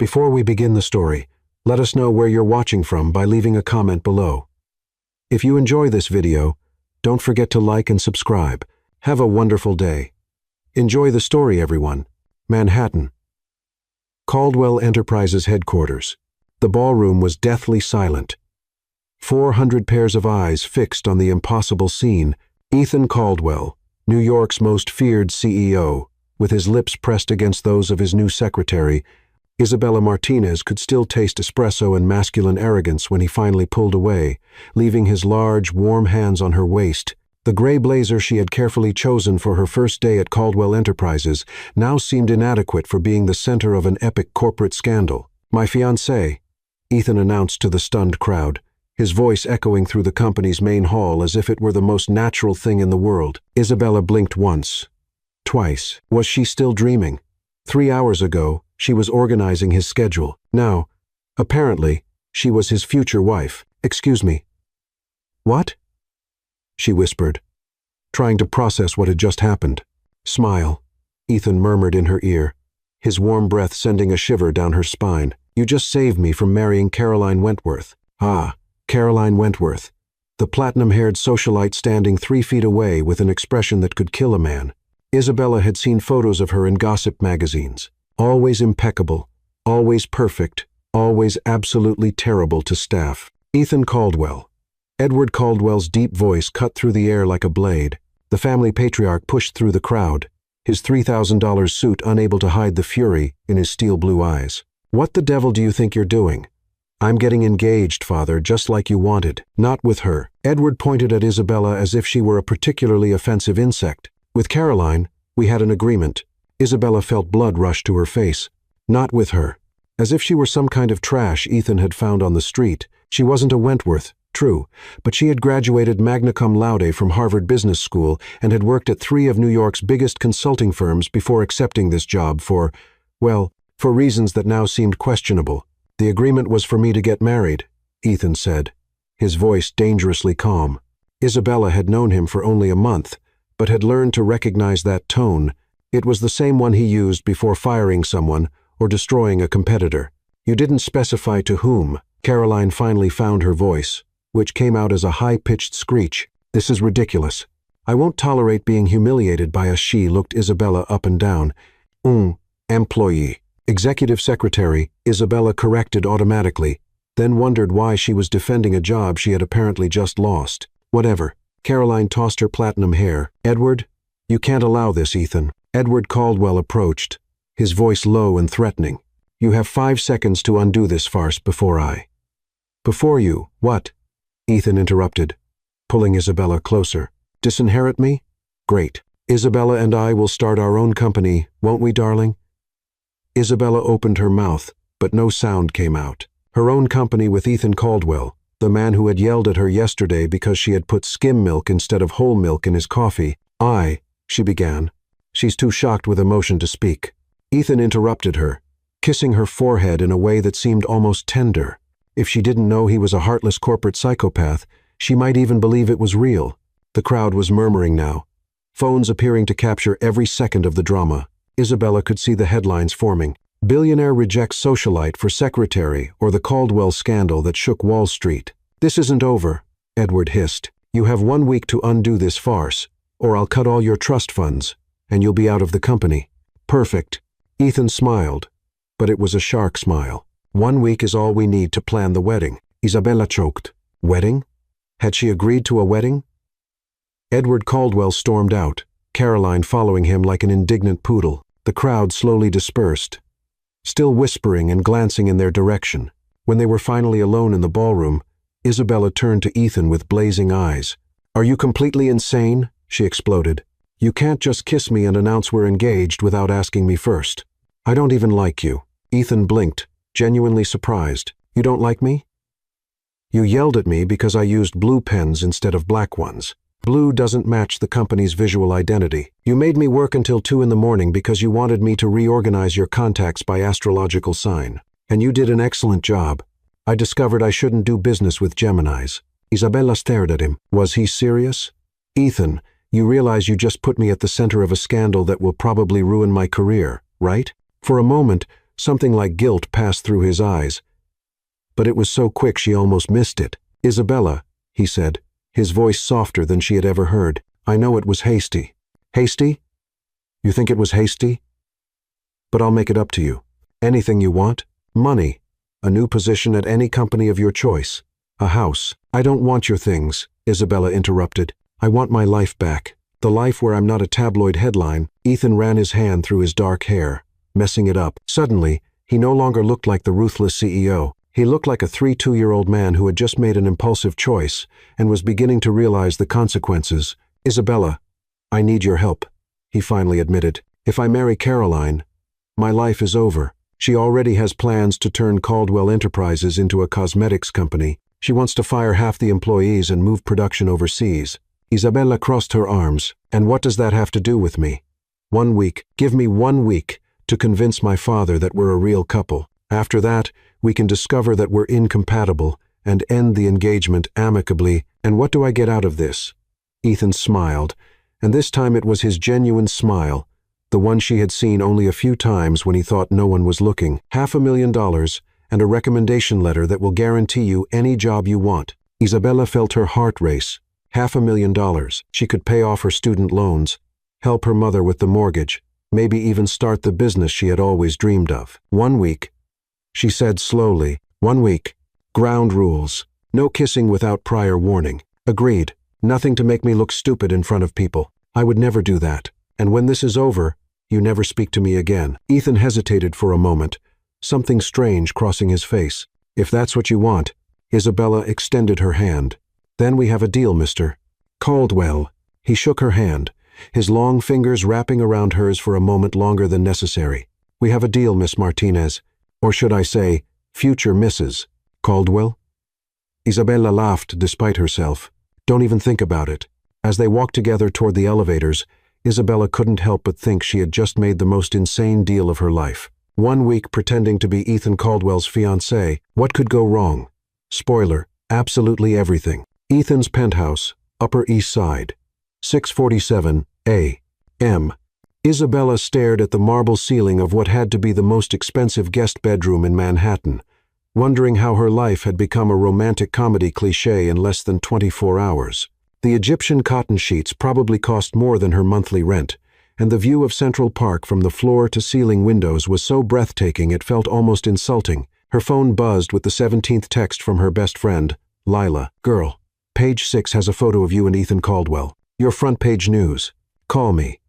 Before we begin the story, let us know where you're watching from by leaving a comment below. If you enjoy this video, don't forget to like and subscribe. Have a wonderful day. Enjoy the story, everyone. Manhattan. Caldwell Enterprises headquarters. The ballroom was deathly silent. 400 pairs of eyes fixed on the impossible scene. Ethan Caldwell, New York's most feared CEO, with his lips pressed against those of his new secretary, Isabella Martinez could still taste espresso and masculine arrogance when he finally pulled away, leaving his large, warm hands on her waist. The gray blazer she had carefully chosen for her first day at Caldwell Enterprises now seemed inadequate for being the center of an epic corporate scandal. "My fiancée," Ethan announced to the stunned crowd, his voice echoing through the company's main hall as if it were the most natural thing in the world. Isabella blinked once, twice. Was she still dreaming? 3 hours ago, she was organizing his schedule. Now, apparently, she was his future wife. "Excuse me." "What?" she whispered, trying to process what had just happened. "Smile," Ethan murmured in her ear, his warm breath sending a shiver down her spine. "You just saved me from marrying Caroline Wentworth." Ah, Caroline Wentworth, the platinum-haired socialite standing 3 feet away with an expression that could kill a man. Isabella had seen photos of her in gossip magazines. Always impeccable, always perfect, always absolutely terrible to staff. Ethan Caldwell. Edward Caldwell's deep voice cut through the air like a blade. The family patriarch pushed through the crowd, his $3,000 suit unable to hide the fury in his steel blue eyes. "What the devil do you think you're doing?" "I'm getting engaged, Father, just like you wanted." "Not with her." Edward pointed at Isabella as if she were a particularly offensive insect. "With Caroline, we had an agreement." Isabella felt blood rush to her face. "Not with her." As if she were some kind of trash Ethan had found on the street. She wasn't a Wentworth, true, but she had graduated magna cum laude from Harvard Business School and had worked at 3 of New York's biggest consulting firms before accepting this job for reasons that now seemed questionable. "The agreement was for me to get married," Ethan said, his voice dangerously calm. Isabella had known him for only a month, but had learned to recognize that tone. It was the same one he used before firing someone or destroying a competitor. "You didn't specify to whom." Caroline finally found her voice, which came out as a high-pitched screech. "This is ridiculous. I won't tolerate being humiliated by a." She looked Isabella up and down. Employee." Executive secretary, Isabella corrected automatically, then wondered why she was defending a job she had apparently just lost. "Whatever." Caroline tossed her platinum hair. "Edward, you can't allow this, Ethan." Edward Caldwell approached, his voice low and threatening. "You have 5 seconds to undo this farce before I." "Before you, what?" Ethan interrupted, pulling Isabella closer. "Disinherit me? Great. Isabella and I will start our own company, won't we, darling?" Isabella opened her mouth, but no sound came out. Her own company with Ethan Caldwell, the man who had yelled at her yesterday because she had put skim milk instead of whole milk in his coffee. She began. She's too shocked with emotion to speak. Ethan interrupted her, kissing her forehead in a way that seemed almost tender. If she didn't know he was a heartless corporate psychopath, she might even believe it was real. The crowd was murmuring now, phones appearing to capture every second of the drama. Isabella could see the headlines forming. "Billionaire rejects socialite for secretary," or "The Caldwell scandal that shook Wall Street." "This isn't over," Edward hissed. "You have 1 week to undo this farce, or I'll cut all your trust funds, and you'll be out of the company." "Perfect." Ethan smiled, but it was a shark smile. 1 week is all we need to plan the wedding." Isabella choked. Wedding? Had she agreed to a wedding? Edward Caldwell stormed out, Caroline following him like an indignant poodle. The crowd slowly dispersed, still whispering and glancing in their direction. When they were finally alone in the ballroom, Isabella turned to Ethan with blazing eyes. "Are you completely insane?" she exploded. "You can't just kiss me and announce we're engaged without asking me first. I don't even like you." Ethan blinked, genuinely surprised. "You don't like me?" "You yelled at me because I used blue pens instead of black ones. Blue doesn't match the company's visual identity. You made me work until 2 in the morning because you wanted me to reorganize your contacts by astrological sign. And you did an excellent job. I discovered I shouldn't do business with Geminis." Isabella stared at him. Was he serious? "Ethan, you realize you just put me at the center of a scandal that will probably ruin my career, right?" For a moment, Something like guilt passed through his eyes. But it was so quick she almost missed it. "Isabella," he said, his voice softer than she had ever heard. "I know it was hasty." "Hasty? You think it was hasty? But I'll make it up to you. Anything you want? Money. A new position at any company of your choice. A house." "I don't want your things," Isabella interrupted. "I want my life back. The life where I'm not a tabloid headline." Ethan ran his hand through his dark hair, messing it up. Suddenly, he no longer looked like the ruthless CEO. He looked like a 32-year-old man who had just made an impulsive choice and was beginning to realize the consequences. "Isabella, I need your help," he finally admitted. "If I marry Caroline, my life is over. She already has plans to turn Caldwell Enterprises into a cosmetics company. She wants to fire half the employees and move production overseas." Isabella crossed her arms. "And what does that have to do with me? 1 week. Give me 1 week to convince my father that we're a real couple. After that, we can discover that we're incompatible and end the engagement amicably. And what do I get out of this?" Ethan smiled, and this time it was his genuine smile, the one she had seen only a few times when he thought no one was looking. $500,000 and a recommendation letter that will guarantee you any job you want. Isabella felt her heart race. $500,000. She could pay off her student loans, help her mother with the mortgage, maybe even start the business she had always dreamed of. 1 week, she said slowly. 1 week. Ground rules. No kissing without prior warning. Agreed. Nothing to make me look stupid in front of people. I would never do that. And when this is over, you never speak to me again. Ethan hesitated for a moment, something strange crossing his face. "If that's what you want," Isabella extended her hand. "Then we have a deal, Mr. Caldwell." He shook her hand, his long fingers wrapping around hers for a moment longer than necessary. "We have a deal, Miss Martinez. Or should I say, future Mrs. Caldwell?" Isabella laughed despite herself. "Don't even think about it." As they walked together toward the elevators, Isabella couldn't help but think she had just made the most insane deal of her life. 1 week pretending to be Ethan Caldwell's fiancée. What could go wrong? Spoiler, absolutely everything. Ethan's penthouse, Upper East Side, 6:47 a.m. Isabella stared at the marble ceiling of what had to be the most expensive guest bedroom in Manhattan, wondering how her life had become a romantic comedy cliché in less than 24 hours. The Egyptian cotton sheets probably cost more than her monthly rent, and the view of Central Park from the floor-to-ceiling windows was so breathtaking it felt almost insulting. Her phone buzzed with the 17th text from her best friend, Lila. "Girl, page 6 has a photo of you and Ethan Caldwell. Your front page news. Call me,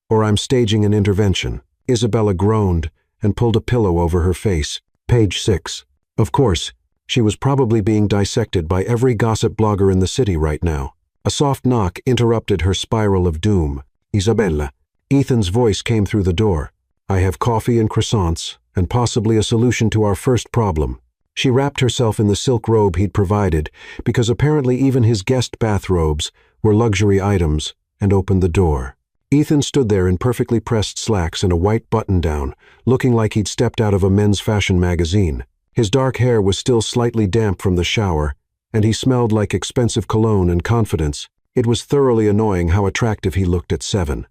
or I'm staging an intervention." Isabella groaned and pulled a pillow over her face. Page 6. Of course, she was probably being dissected by every gossip blogger in the city right now. A soft knock interrupted her spiral of doom. "Isabella." Ethan's voice came through the door. "I have coffee and croissants, and possibly a solution to our first problem." She wrapped herself in the silk robe he'd provided, because apparently even his guest bathrobes were luxury items, and opened the door. Ethan stood there in perfectly pressed slacks and a white button-down, looking like he'd stepped out of a men's fashion magazine. His dark hair was still slightly damp from the shower, and he smelled like expensive cologne and confidence. It was thoroughly annoying how attractive he looked at 7:00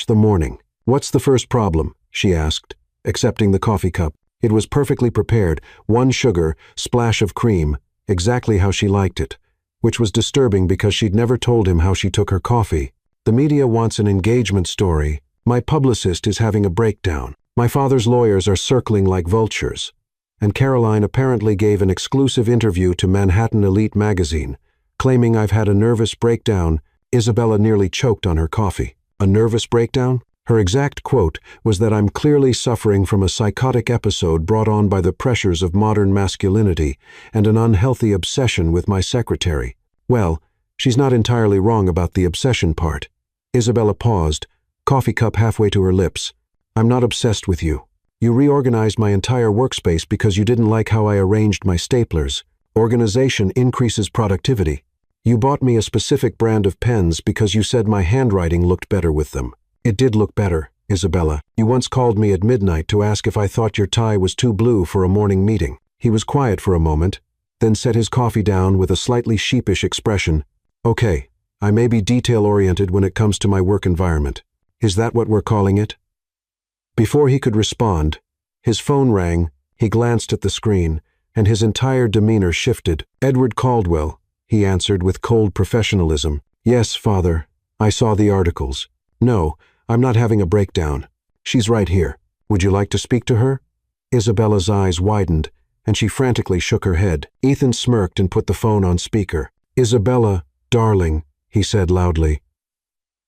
the morning. "What's the first problem?" she asked, accepting the coffee cup. It was perfectly prepared, 1 sugar, splash of cream, exactly how she liked it, which was disturbing because she'd never told him how she took her coffee. "The media wants an engagement story. My publicist is having a breakdown. My father's lawyers are circling like vultures. And Caroline apparently gave an exclusive interview to Manhattan Elite magazine, claiming I've had a nervous breakdown." Isabella nearly choked on her coffee. "A nervous breakdown?" Her exact quote was that "I'm clearly suffering from a psychotic episode brought on by the pressures of modern masculinity and an unhealthy obsession with my secretary." Well, she's not entirely wrong about the obsession part. Isabella paused, coffee cup halfway to her lips. "I'm not obsessed with you. You reorganized my entire workspace because you didn't like how I arranged my staplers. Organization increases productivity. You bought me a specific brand of pens because you said my handwriting looked better with them. It did look better, Isabella. You once called me at midnight to ask if I thought your tie was too blue for a morning meeting." He was quiet for a moment, then set his coffee down with a slightly sheepish expression. "Okay, I may be detail-oriented when it comes to my work environment. Is that what we're calling it?" Before he could respond, his phone rang, he glanced at the screen, and his entire demeanor shifted. "Edward Caldwell," he answered with cold professionalism. "Yes, Father, I saw the articles. No, I'm not having a breakdown. She's right here. Would you like to speak to her?" Isabella's eyes widened, and she frantically shook her head. Ethan smirked and put the phone on speaker. "Isabella, darling," he said loudly.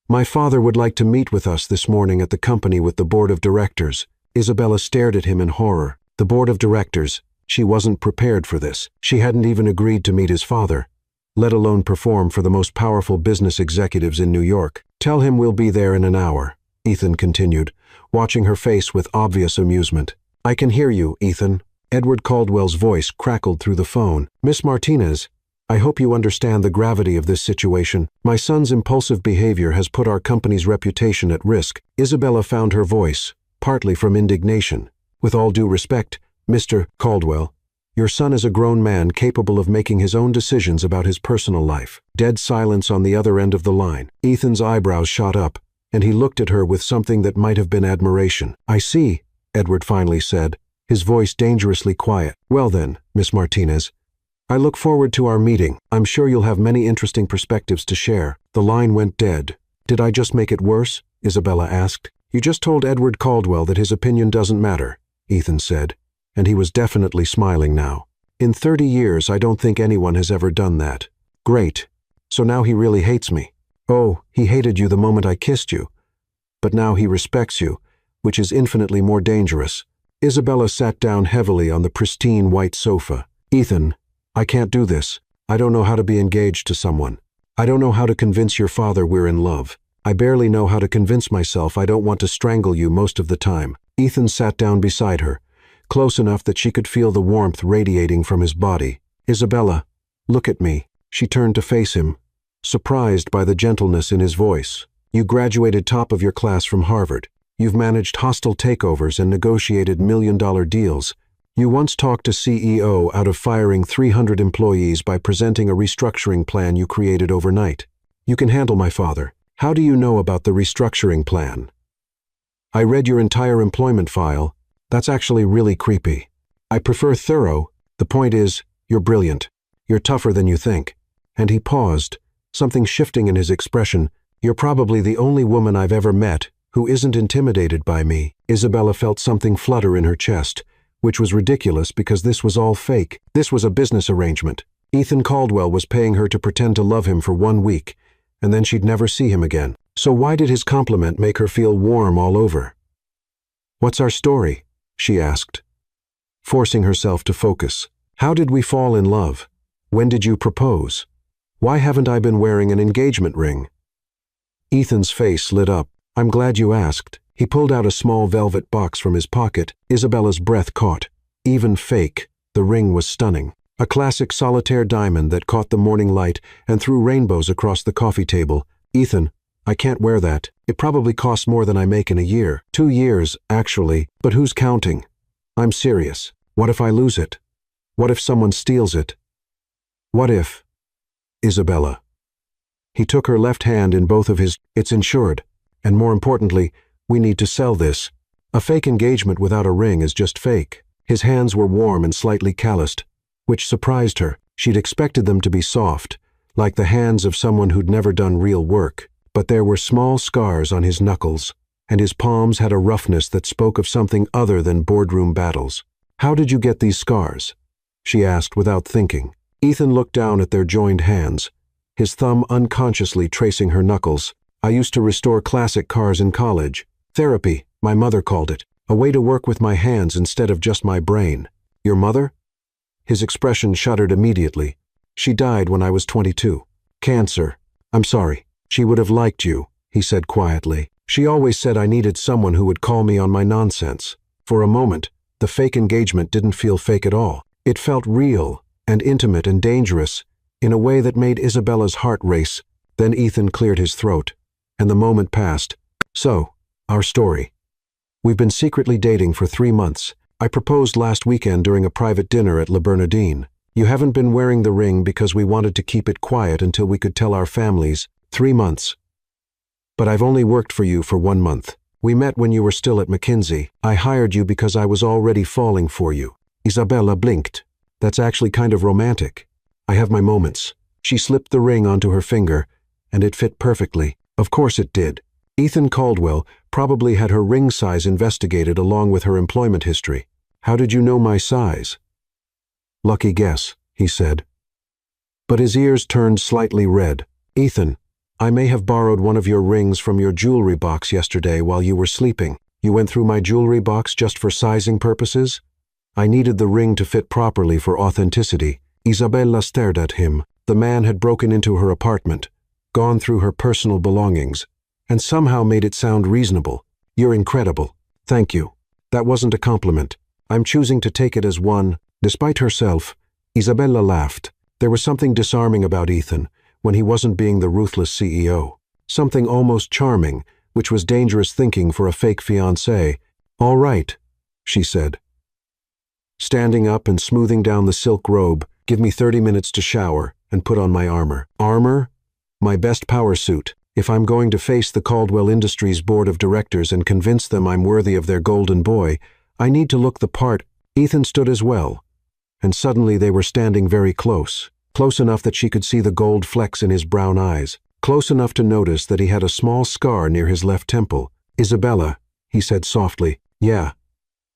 "My father would like to meet with us this morning at the company with the board of directors." Isabella stared at him in horror. The board of directors. She wasn't prepared for this. She hadn't even agreed to meet his father, let alone perform for the most powerful business executives in New York. "Tell him we'll be there in an hour," Ethan continued, watching her face with obvious amusement. "I can hear you, Ethan." Edward Caldwell's voice crackled through the phone. "Miss Martinez, I hope you understand the gravity of this situation. My son's impulsive behavior has put our company's reputation at risk." Isabella found her voice, partly from indignation. "With all due respect, Mr. Caldwell, your son is a grown man capable of making his own decisions about his personal life." Dead silence on the other end of the line. Ethan's eyebrows shot up, and he looked at her with something that might have been admiration. "I see," Edward finally said, his voice dangerously quiet. "Well then, Miss Martinez, I look forward to our meeting. I'm sure you'll have many interesting perspectives to share." The line went dead. "Did I just make it worse?" Isabella asked. "You just told Edward Caldwell that his opinion doesn't matter," Ethan said, and he was definitely smiling now. "In 30 years, I don't think anyone has ever done that." "Great. So now he really hates me." "Oh, he hated you the moment I kissed you. But now he respects you, which is infinitely more dangerous." Isabella sat down heavily on the pristine white sofa. "Ethan, I can't do this. I don't know how to be engaged to someone. I don't know how to convince your father we're in love. I barely know how to convince myself I don't want to strangle you most of the time." Ethan sat down beside her, close enough that she could feel the warmth radiating from his body. "Isabella, look at me." She turned to face him, surprised by the gentleness in his voice. "You graduated top of your class from Harvard. You've managed hostile takeovers and negotiated million-dollar deals. You once talked a CEO out of firing 300 employees by presenting a restructuring plan you created overnight. You can handle my father. How do you know about the restructuring plan?" "I read your entire employment file. That's actually really creepy. I prefer thorough. The point is, you're brilliant. You're tougher than you think." And he paused, something shifting in his expression. "You're probably the only woman I've ever met who isn't intimidated by me." Isabella felt something flutter in her chest, which was ridiculous because this was all fake. This was a business arrangement. Ethan Caldwell was paying her to pretend to love him for 1 week, and then she'd never see him again. So why did his compliment make her feel warm all over? "What's our story?" she asked, forcing herself to focus. "How did we fall in love? When did you propose? Why haven't I been wearing an engagement ring?" Ethan's face lit up. "I'm glad you asked." He pulled out a small velvet box from his pocket. Isabella's breath caught. Even fake, the ring was stunning. A classic solitaire diamond that caught the morning light and threw rainbows across the coffee table. "Ethan, I can't wear that. It probably costs more than I make in a year. 2 years, actually, but who's counting? I'm serious. What if I lose it? What if someone steals it? What if—" "Isabella." He took her left hand in both of his. "It's insured. And more importantly, we need to sell this. A fake engagement without a ring is just fake." His hands were warm and slightly calloused, which surprised her. She'd expected them to be soft, like the hands of someone who'd never done real work. But there were small scars on his knuckles, and his palms had a roughness that spoke of something other than boardroom battles. "How did you get these scars?" she asked without thinking. Ethan looked down at their joined hands, his thumb unconsciously tracing her knuckles. "I used to restore classic cars in college. Therapy, my mother called it. A way to work with my hands instead of just my brain." "Your mother?" His expression shuddered immediately. "She died when I was 22. Cancer. I'm sorry. She would have liked you," he said quietly. "She always said I needed someone who would call me on my nonsense." For a moment, the fake engagement didn't feel fake at all. It felt real and intimate and dangerous in a way that made Isabella's heart race. Then Ethan cleared his throat, and the moment passed. "So, our story. We've been secretly dating for 3 months. I proposed last weekend during a private dinner at Le Bernardin. You haven't been wearing the ring because we wanted to keep it quiet until we could tell our families. 3 months. But I've only worked for you for 1 month. We met when you were still at McKinsey. I hired you because I was already falling for you." Isabella blinked. "That's actually kind of romantic. I have my moments." She slipped the ring onto her finger, and it fit perfectly. Of course it did. Ethan Caldwell probably had her ring size investigated along with her employment history. "How did you know my size?" "Lucky guess," he said. But his ears turned slightly red. "Ethan, I may have borrowed one of your rings from your jewelry box yesterday while you were sleeping. You went through my jewelry box just for sizing purposes?" "I needed the ring to fit properly for authenticity." Isabella stared at him. The man had broken into her apartment, gone through her personal belongings, and somehow made it sound reasonable. "You're incredible. Thank you. That wasn't a compliment. I'm choosing to take it as one." Despite herself, Isabella laughed. There was something disarming about Ethan when he wasn't being the ruthless CEO. Something almost charming, which was dangerous thinking for a fake fiancé. "All right," she said. Standing up and smoothing down the silk robe, "Give me 30 minutes to shower and put on my armor." "Armor?" "My best power suit. If I'm going to face the Caldwell Industries board of directors and convince them I'm worthy of their golden boy, I need to look the part." Ethan stood as well, and suddenly they were standing very close. Close enough that she could see the gold flecks in his brown eyes. Close enough to notice that he had a small scar near his left temple. "Isabella," he said softly. "Yeah.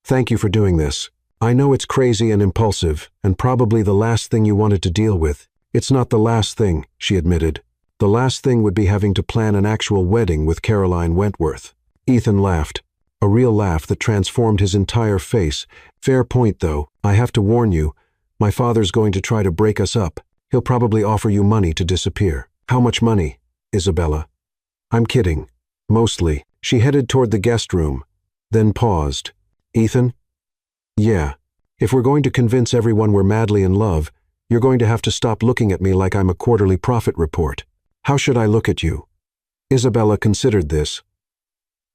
Thank you for doing this. I know it's crazy and impulsive, and probably the last thing you wanted to deal with." "It's not the last thing," she admitted. "The last thing would be having to plan an actual wedding with Caroline Wentworth." Ethan laughed, a real laugh that transformed his entire face. "Fair point, though. I have to warn you, my father's going to try to break us up. He'll probably offer you money to disappear." "How much money, Isabella?" "I'm kidding. Mostly." She headed toward the guest room, then paused. "Ethan?" "Yeah. If we're going to convince everyone we're madly in love, you're going to have to stop looking at me like I'm a quarterly profit report." "How should I look at you?" Isabella considered this,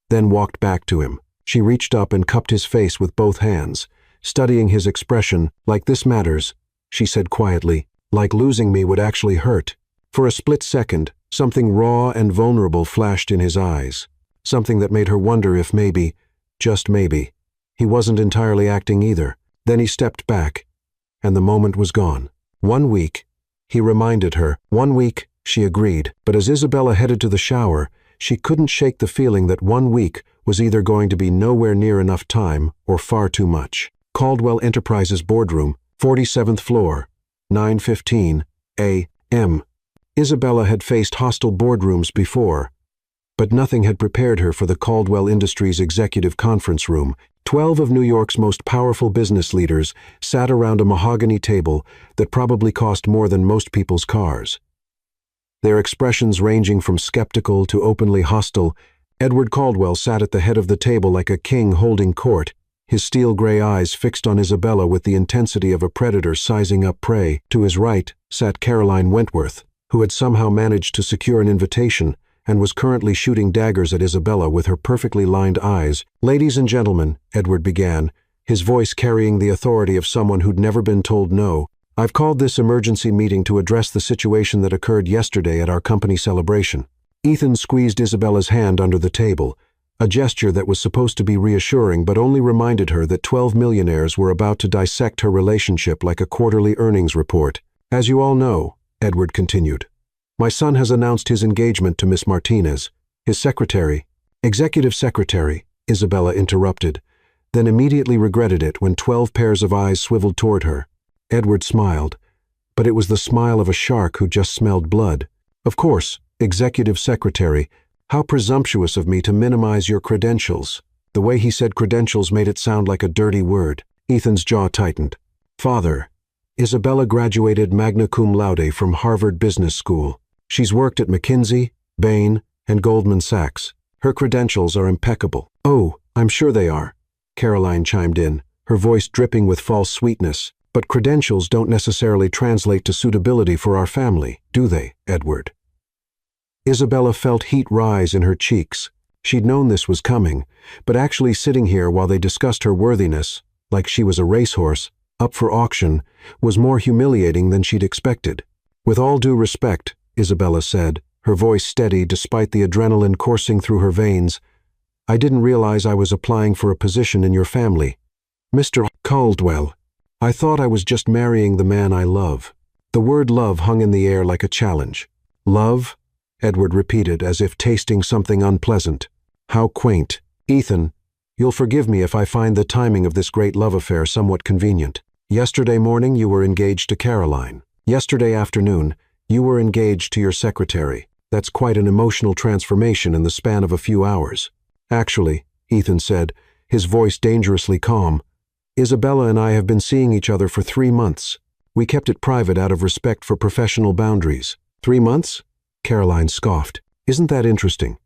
then walked back to him. She reached up and cupped his face with both hands, studying his expression. "Like this matters," she said quietly. "Like losing me would actually hurt." For a split second, something raw and vulnerable flashed in his eyes, something that made her wonder if maybe, just maybe, he wasn't entirely acting either. Then he stepped back, and the moment was gone. 1 week, he reminded her. 1 week, she agreed, but as Isabella headed to the shower, she couldn't shake the feeling that 1 week was either going to be nowhere near enough time or far too much. Caldwell Enterprises boardroom, 47th floor, 9:15 a.m. Isabella had faced hostile boardrooms before, but nothing had prepared her for the Caldwell Industries executive conference room. 12 of New York's most powerful business leaders sat around a mahogany table that probably cost more than most people's cars. Their expressions ranging from skeptical to openly hostile, Edward Caldwell sat at the head of the table like a king holding court, his steel-gray eyes fixed on Isabella with the intensity of a predator sizing up prey. To his right sat Caroline Wentworth, who had somehow managed to secure an invitation and was currently shooting daggers at Isabella with her perfectly lined eyes. "Ladies and gentlemen," Edward began, his voice carrying the authority of someone who'd never been told no, "I've called this emergency meeting to address the situation that occurred yesterday at our company celebration." Ethan squeezed Isabella's hand under the table, a gesture that was supposed to be reassuring but only reminded her that 12 millionaires were about to dissect her relationship like a quarterly earnings report. "As you all know," Edward continued, "my son has announced his engagement to Miss Martinez. His secretary—" "Executive secretary," Isabella interrupted, then immediately regretted it when 12 pairs of eyes swiveled toward her. Edward smiled, but it was the smile of a shark who just smelled blood. "Of course, executive secretary. How presumptuous of me to minimize your credentials." The way he said credentials made it sound like a dirty word. Ethan's jaw tightened. "Father, Isabella graduated magna cum laude from Harvard Business School. She's worked at McKinsey, Bain, and Goldman Sachs. Her credentials are impeccable." "Oh, I'm sure they are," Caroline chimed in, her voice dripping with false sweetness. "But credentials don't necessarily translate to suitability for our family, do they, Edward?" Isabella felt heat rise in her cheeks. She'd known this was coming, but actually sitting here while they discussed her worthiness, like she was a racehorse, up for auction, was more humiliating than she'd expected. "With all due respect," Isabella said, her voice steady despite the adrenaline coursing through her veins, I didn't realize I was applying for a position in your family. Mr. Caldwell, I thought I was just marrying the man I love." The word love hung in the air like a challenge. "Love?" Edward repeated, as if tasting something unpleasant. "How quaint. Ethan, you'll forgive me if I find the timing of this great love affair somewhat convenient. Yesterday morning you were engaged to Caroline. Yesterday afternoon you were engaged to your secretary. That's quite an emotional transformation in the span of a few hours." "Actually," Ethan said, his voice dangerously calm, "Isabella and I have been seeing each other for 3 months. We kept it private out of respect for professional boundaries." 3 months? Caroline scoffed. "Isn't that interesting?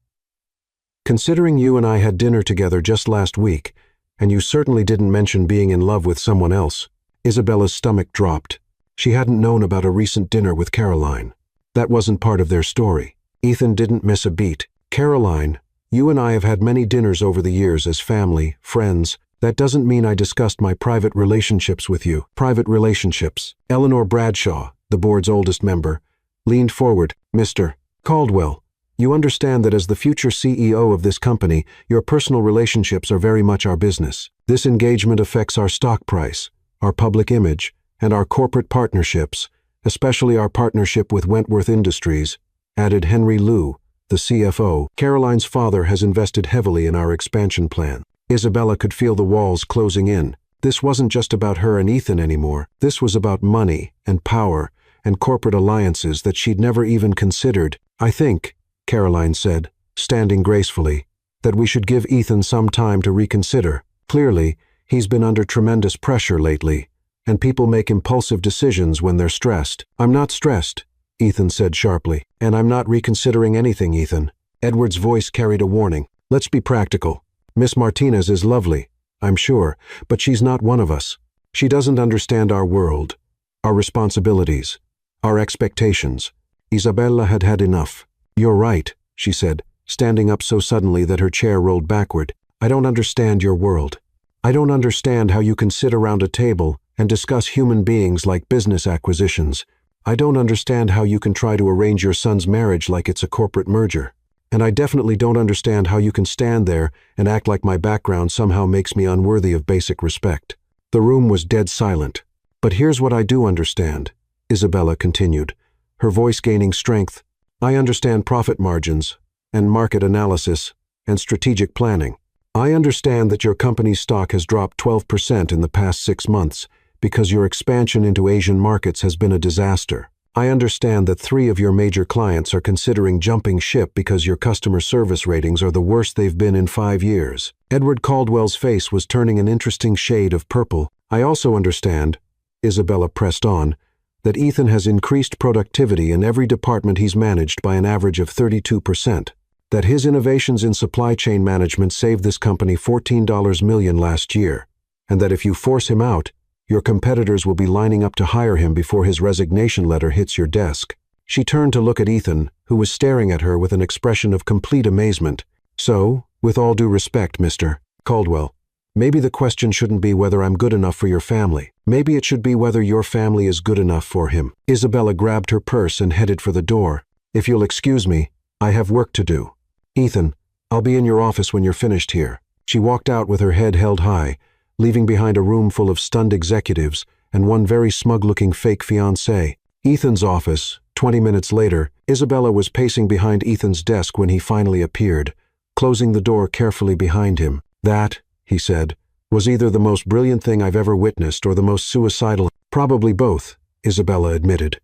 Considering you and I had dinner together just last week, and you certainly didn't mention being in love with someone else." Isabella's stomach dropped. She hadn't known about a recent dinner with Caroline. That wasn't part of their story. Ethan didn't miss a beat. "Caroline, you and I have had many dinners over the years as family, friends. That doesn't mean I discussed my private relationships with you." "Private relationships." Eleanor Bradshaw, the board's oldest member, leaned forward. "Mr. Caldwell, you understand that as the future CEO of this company, your personal relationships are very much our business. This engagement affects our stock price, our public image, and our corporate partnerships, especially our partnership with Wentworth Industries," added Henry Liu, the CFO. "Caroline's father has invested heavily in our expansion plan." Isabella could feel the walls closing in. This wasn't just about her and Ethan anymore. This was about money and power and corporate alliances that she'd never even considered. "I think," Caroline said, standing gracefully, "that we should give Ethan some time to reconsider. Clearly, he's been under tremendous pressure lately, and people make impulsive decisions when they're stressed." "I'm not stressed," Ethan said sharply. "And I'm not reconsidering anything, Ethan." Edward's voice carried a warning. "Let's be practical. Miss Martinez is lovely, I'm sure, but she's not one of us. She doesn't understand our world, our responsibilities, our expectations." Isabella had had enough. "You're right," she said, standing up so suddenly that her chair rolled backward. "I don't understand your world. I don't understand how you can sit around a table and discuss human beings like business acquisitions. I don't understand how you can try to arrange your son's marriage like it's a corporate merger. And I definitely don't understand how you can stand there and act like my background somehow makes me unworthy of basic respect." The room was dead silent. "But here's what I do understand," Isabella continued, her voice gaining strength. "I understand profit margins, and market analysis, and strategic planning. I understand that your company's stock has dropped 12% in the past 6 months because your expansion into Asian markets has been a disaster. I understand that 3 of your major clients are considering jumping ship because your customer service ratings are the worst they've been in 5 years." Edward Caldwell's face was turning an interesting shade of purple. "I also understand," Isabella pressed on, "that Ethan has increased productivity in every department he's managed by an average of 32%, that his innovations in supply chain management saved this company $14 million last year, and that if you force him out, your competitors will be lining up to hire him before his resignation letter hits your desk." She turned to look at Ethan, who was staring at her with an expression of complete amazement. "So, with all due respect, Mr. Caldwell, maybe the question shouldn't be whether I'm good enough for your family. Maybe it should be whether your family is good enough for him." Isabella grabbed her purse and headed for the door. "If you'll excuse me, I have work to do. Ethan, I'll be in your office when you're finished here." She walked out with her head held high, leaving behind a room full of stunned executives and one very smug-looking fake fiancé. Ethan's office. 20 minutes later, Isabella was pacing behind Ethan's desk when he finally appeared, closing the door carefully behind him. "That," he said, "was either the most brilliant thing I've ever witnessed or the most suicidal." "Probably both," Isabella admitted.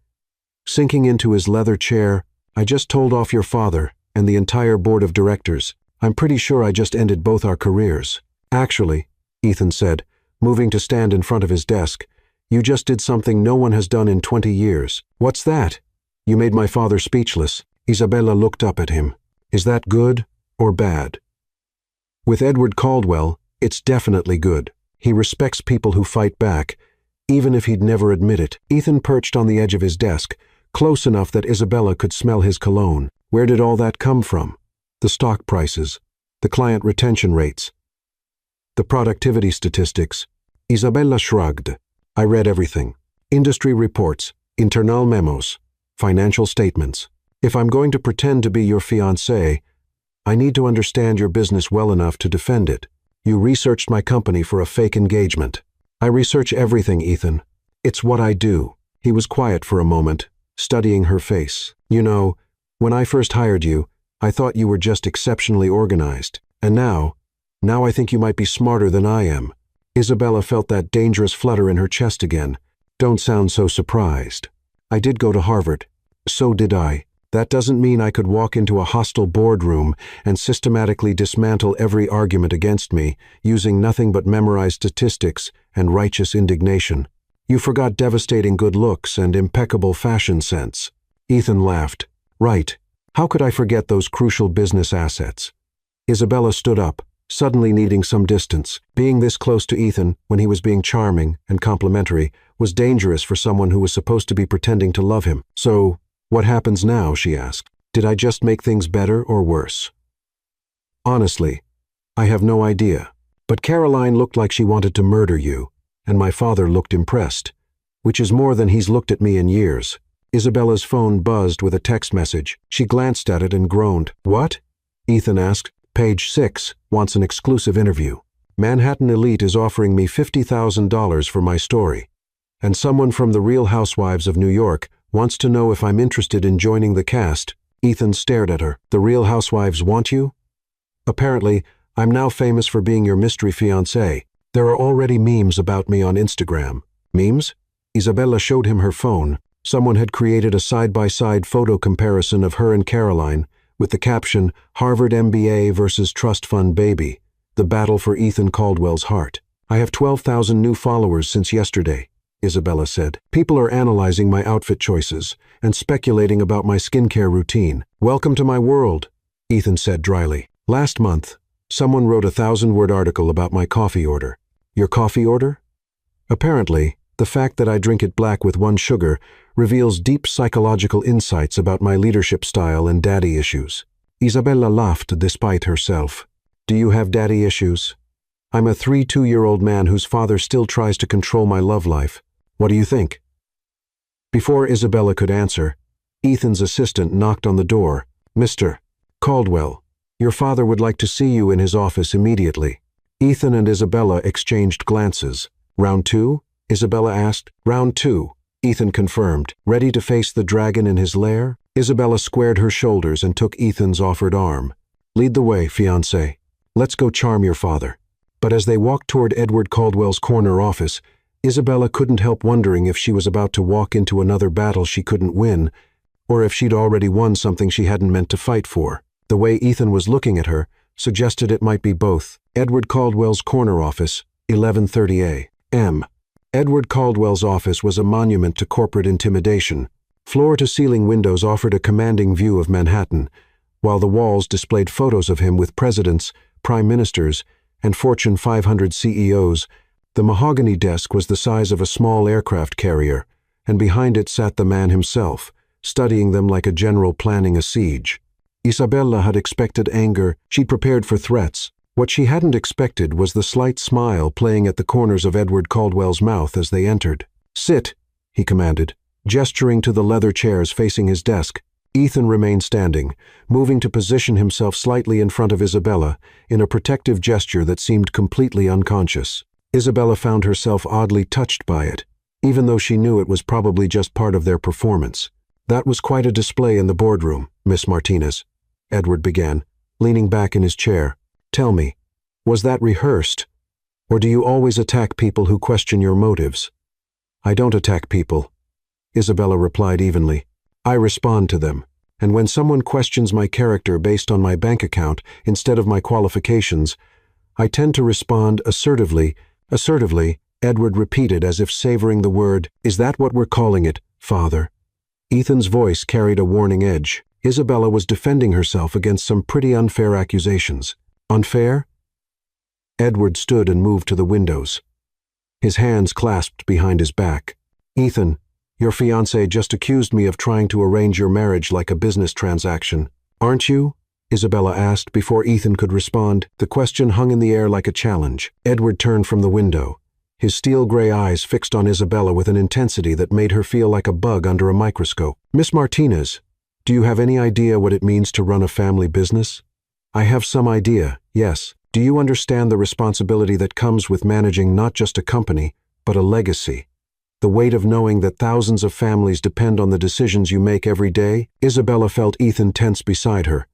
Sinking into his leather chair, "I just told off your father and the entire board of directors. I'm pretty sure I just ended both our careers." "Actually," Ethan said, moving to stand in front of his desk, "you just did something no one has done in 20 years. "What's that?" "You made my father speechless." Isabella looked up at him. "Is that good or bad?" "With Edward Caldwell, it's definitely good. He respects people who fight back, even if he'd never admit it." Ethan perched on the edge of his desk, close enough that Isabella could smell his cologne. "Where did all that come from?" "The stock prices, the client retention rates, the productivity statistics." Isabella shrugged. "I read everything. Industry reports, internal memos, financial statements. If I'm going to pretend to be your fiancé, I need to understand your business well enough to defend it. You researched my company for a fake engagement. I research everything, Ethan. It's what I do. He was quiet for a moment, studying her face. You know, when I first hired you, I thought you were just exceptionally organized. And now I think you might be smarter than I am. Isabella felt that dangerous flutter in her chest again. Don't sound so surprised. I did go to Harvard. So did I. That doesn't mean I could walk into a hostile boardroom and systematically dismantle every argument against me, using nothing but memorized statistics and righteous indignation. You forgot devastating good looks and impeccable fashion sense. Ethan laughed. Right. How could I forget those crucial business assets? Isabella stood up, suddenly needing some distance. Being this close to Ethan, when he was being charming and complimentary, was dangerous for someone who was supposed to be pretending to love him. So, what happens now, she asked. Did I just make things better or worse? Honestly, I have no idea. But Caroline looked like she wanted to murder you, and my father looked impressed, which is more than he's looked at me in years. Isabella's phone buzzed with a text message. She glanced at it and groaned. What? Ethan asked. Page 6 wants an exclusive interview. Manhattan Elite is offering me $50,000 for my story. And someone from the Real Housewives of New York wants to know if I'm interested in joining the cast. Ethan stared at her. The Real Housewives want you? Apparently, I'm now famous for being your mystery fiancé. There are already memes about me on Instagram. Memes? Isabella showed him her phone. Someone had created a side-by-side photo comparison of her and Caroline, with the caption, Harvard MBA versus Trust Fund Baby, the battle for Ethan Caldwell's heart. I have 12,000 new followers since yesterday, Isabella said. People are analyzing my outfit choices and speculating about my skincare routine. Welcome to my world, Ethan said dryly. Last month, someone wrote a 1,000-word article about my coffee order. Your coffee order? Apparently, the fact that I drink it black with 1 sugar reveals deep psychological insights about my leadership style and daddy issues. Isabella laughed despite herself. Do you have daddy issues? I'm a 32-year-old man whose father still tries to control my love life. What do you think? Before Isabella could answer, Ethan's assistant knocked on the door. Mr. Caldwell, your father would like to see you in his office immediately. Ethan and Isabella exchanged glances. Round 2? Isabella asked. Round 2, Ethan confirmed. Ready to face the dragon in his lair? Isabella squared her shoulders and took Ethan's offered arm. Lead the way, fiancé. Let's go charm your father. But as they walked toward Edward Caldwell's corner office, Isabella couldn't help wondering if she was about to walk into another battle she couldn't win, or if she'd already won something she hadn't meant to fight for. The way Ethan was looking at her suggested it might be both. Edward Caldwell's corner office, 11:30 a.m. Edward Caldwell's office was a monument to corporate intimidation. Floor-to-ceiling windows offered a commanding view of Manhattan, while the walls displayed photos of him with presidents, prime ministers, and Fortune 500 CEOs. The mahogany desk was the size of a small aircraft carrier, and behind it sat the man himself, studying them like a general planning a siege. Isabella had expected anger. She'd prepared for threats. What she hadn't expected was the slight smile playing at the corners of Edward Caldwell's mouth as they entered. Sit, he commanded, gesturing to the leather chairs facing his desk. Ethan remained standing, moving to position himself slightly in front of Isabella in a protective gesture that seemed completely unconscious. Isabella found herself oddly touched by it, even though she knew it was probably just part of their performance. That was quite a display in the boardroom, Miss Martinez, Edward began, leaning back in his chair. Tell me, was that rehearsed? Or do you always attack people who question your motives? I don't attack people, Isabella replied evenly. I respond to them, and when someone questions my character based on my bank account instead of my qualifications, I tend to respond assertively. Assertively, Edward repeated as if savoring the word. Is that what we're calling it, father? Ethan's voice carried a warning edge. Isabella was defending herself against some pretty unfair accusations. Unfair? Edward stood and moved to the windows, his hands clasped behind his back. Ethan, your fiancé just accused me of trying to arrange your marriage like a business transaction. Aren't you? Isabella asked before Ethan could respond. The question hung in the air like a challenge. Edward turned from the window, his steel-gray eyes fixed on Isabella with an intensity that made her feel like a bug under a microscope. Miss Martinez, do you have any idea what it means to run a family business? I have some idea, yes. Do you understand the responsibility that comes with managing not just a company, but a legacy? The weight of knowing that thousands of families depend on the decisions you make every day? Isabella felt Ethan tense beside her,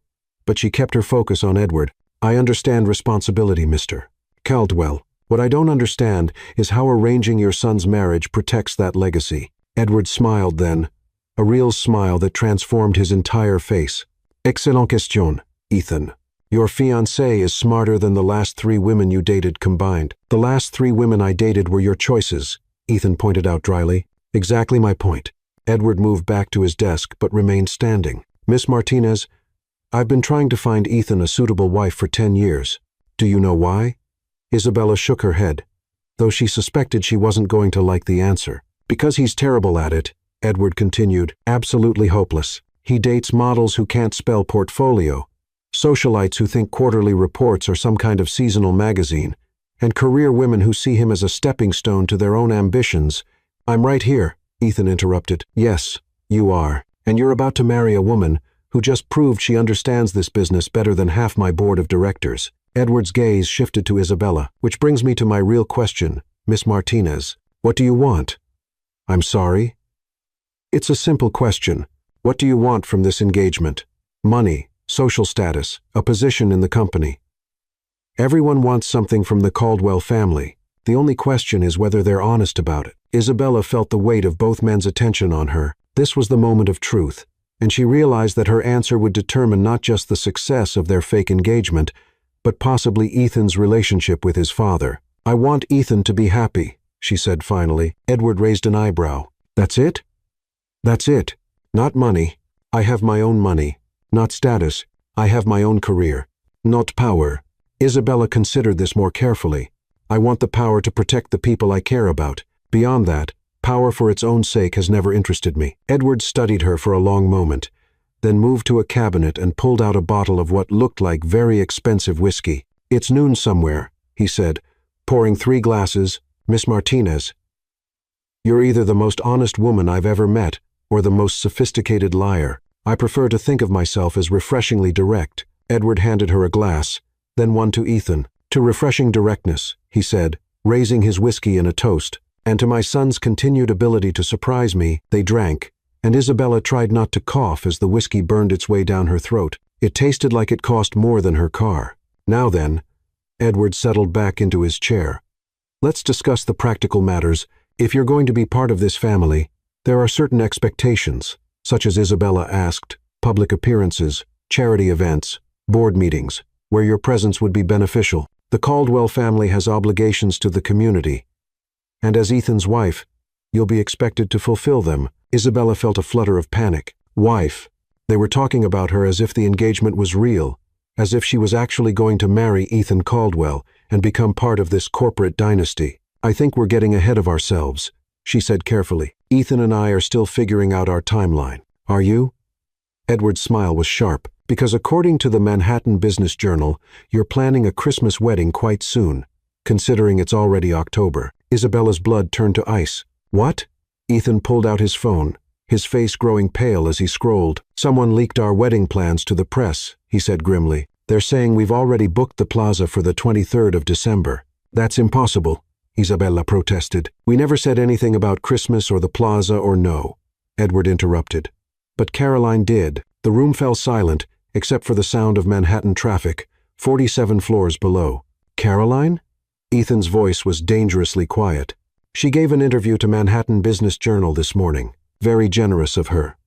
but she kept her focus on Edward. I understand responsibility, Mr. Caldwell. What I don't understand is how arranging your son's marriage protects that legacy. Edward smiled then, a real smile that transformed his entire face. Excellent question, Ethan. Your fiancée is smarter than the last 3 women you dated combined. The last 3 women I dated were your choices, Ethan pointed out dryly. Exactly my point. Edward moved back to his desk but remained standing. Miss Martinez, I've been trying to find Ethan a suitable wife for 10 years. Do you know why? Isabella shook her head, though she suspected she wasn't going to like the answer. Because he's terrible at it, Edward continued, absolutely hopeless. He dates models who can't spell portfolio, socialites who think quarterly reports are some kind of seasonal magazine, and career women who see him as a stepping stone to their own ambitions. I'm right here, Ethan interrupted. Yes, you are. And you're about to marry a woman who just proved she understands this business better than half my board of directors. Edward's gaze shifted to Isabella, which brings me to my real question, Miss Martinez. What do you want? I'm sorry? It's a simple question. What do you want from this engagement? Money, social status, a position in the company. Everyone wants something from the Caldwell family. The only question is whether they're honest about it. Isabella felt the weight of both men's attention on her. This was the moment of truth, and she realized that her answer would determine not just the success of their fake engagement, but possibly Ethan's relationship with his father. I want Ethan to be happy, she said finally. Edward raised an eyebrow. That's it? That's it. Not money. I have my own money. Not status. I have my own career. Not power. Isabella considered this more carefully. I want the power to protect the people I care about. Beyond that, power for its own sake has never interested me. Edward studied her for a long moment, then moved to a cabinet and pulled out a bottle of what looked like very expensive whiskey. It's noon somewhere, he said, pouring 3 glasses. Miss Martinez, you're either the most honest woman I've ever met or the most sophisticated liar. I prefer to think of myself as refreshingly direct. Edward handed her a glass, then one to Ethan. To refreshing directness, he said, raising his whiskey in a toast, and to my son's continued ability to surprise me. They drank, and Isabella tried not to cough as the whiskey burned its way down her throat. It tasted like it cost more than her car. Now then, Edward settled back into his chair. Let's discuss the practical matters. If you're going to be part of this family, there are certain expectations, such as Isabella asked, public appearances, charity events, board meetings, where your presence would be beneficial. The Caldwell family has obligations to the community, and as Ethan's wife, you'll be expected to fulfill them. Isabella felt a flutter of panic. Wife. They were talking about her as if the engagement was real, as if she was actually going to marry Ethan Caldwell and become part of this corporate dynasty. I think we're getting ahead of ourselves, she said carefully. Ethan and I are still figuring out our timeline. Are you? Edward's smile was sharp. Because according to the Manhattan Business Journal, you're planning a Christmas wedding quite soon, considering it's already October. Isabella's blood turned to ice. What? Ethan pulled out his phone, his face growing pale as he scrolled. Someone leaked our wedding plans to the press, he said grimly. They're saying we've already booked the plaza for the 23rd of December. That's impossible, Isabella protested. We never said anything about Christmas or the plaza or no, Edward interrupted. But Caroline did. The room fell silent, except for the sound of Manhattan traffic, 47 floors below. Caroline? Ethan's voice was dangerously quiet. She gave an interview to Manhattan Business Journal this morning. Very generous of her.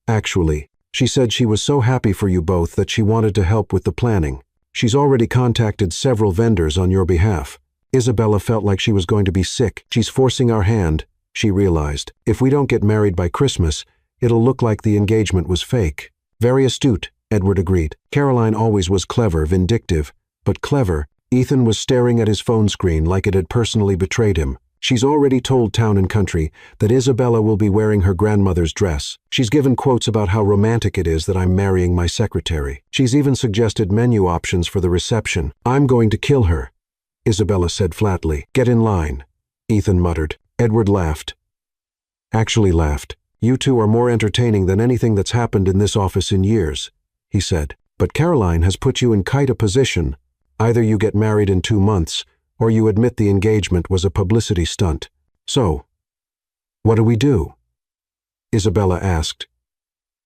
Actually, she said she was so happy for you both that she wanted to help with the planning. She's already contacted several vendors on your behalf. Isabella felt like she was going to be sick. She's forcing our hand, she realized. If we don't get married by Christmas, it'll look like the engagement was fake. Very astute, Edward agreed. Caroline always was clever, vindictive, but clever. Ethan was staring at his phone screen like it had personally betrayed him. She's already told Town and Country that Isabella will be wearing her grandmother's dress. She's given quotes about how romantic it is that I'm marrying my secretary. She's even suggested menu options for the reception. I'm going to kill her, Isabella said flatly. Get in line, Ethan muttered. Edward laughed. Actually laughed. You two are more entertaining than anything that's happened in this office in years, he said. But Caroline has put you in quite a position. Either you get married in 2 months, or you admit the engagement was a publicity stunt. So, what do we do? Isabella asked,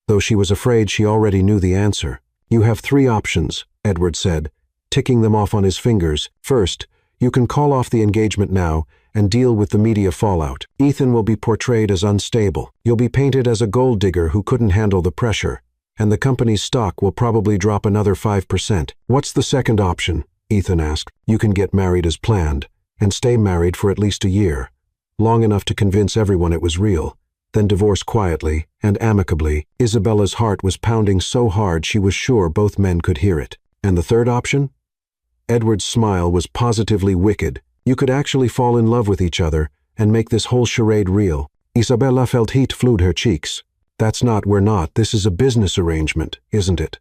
though she was afraid she already knew the answer. You have 3 options, Edward said, ticking them off on his fingers. First, you can call off the engagement now and deal with the media fallout. Ethan will be portrayed as unstable. You'll be painted as a gold digger who couldn't handle the pressure, and the company's stock will probably drop another 5%. What's the second option? Ethan asked. You can get married as planned and stay married for at least a year, long enough to convince everyone it was real, then divorce quietly and amicably. Isabella's heart was pounding so hard she was sure both men could hear it. And the third option? Edward's smile was positively wicked. You could actually fall in love with each other and make this whole charade real. Isabella felt heat flood her cheeks. We're not. This is a business arrangement, isn't it?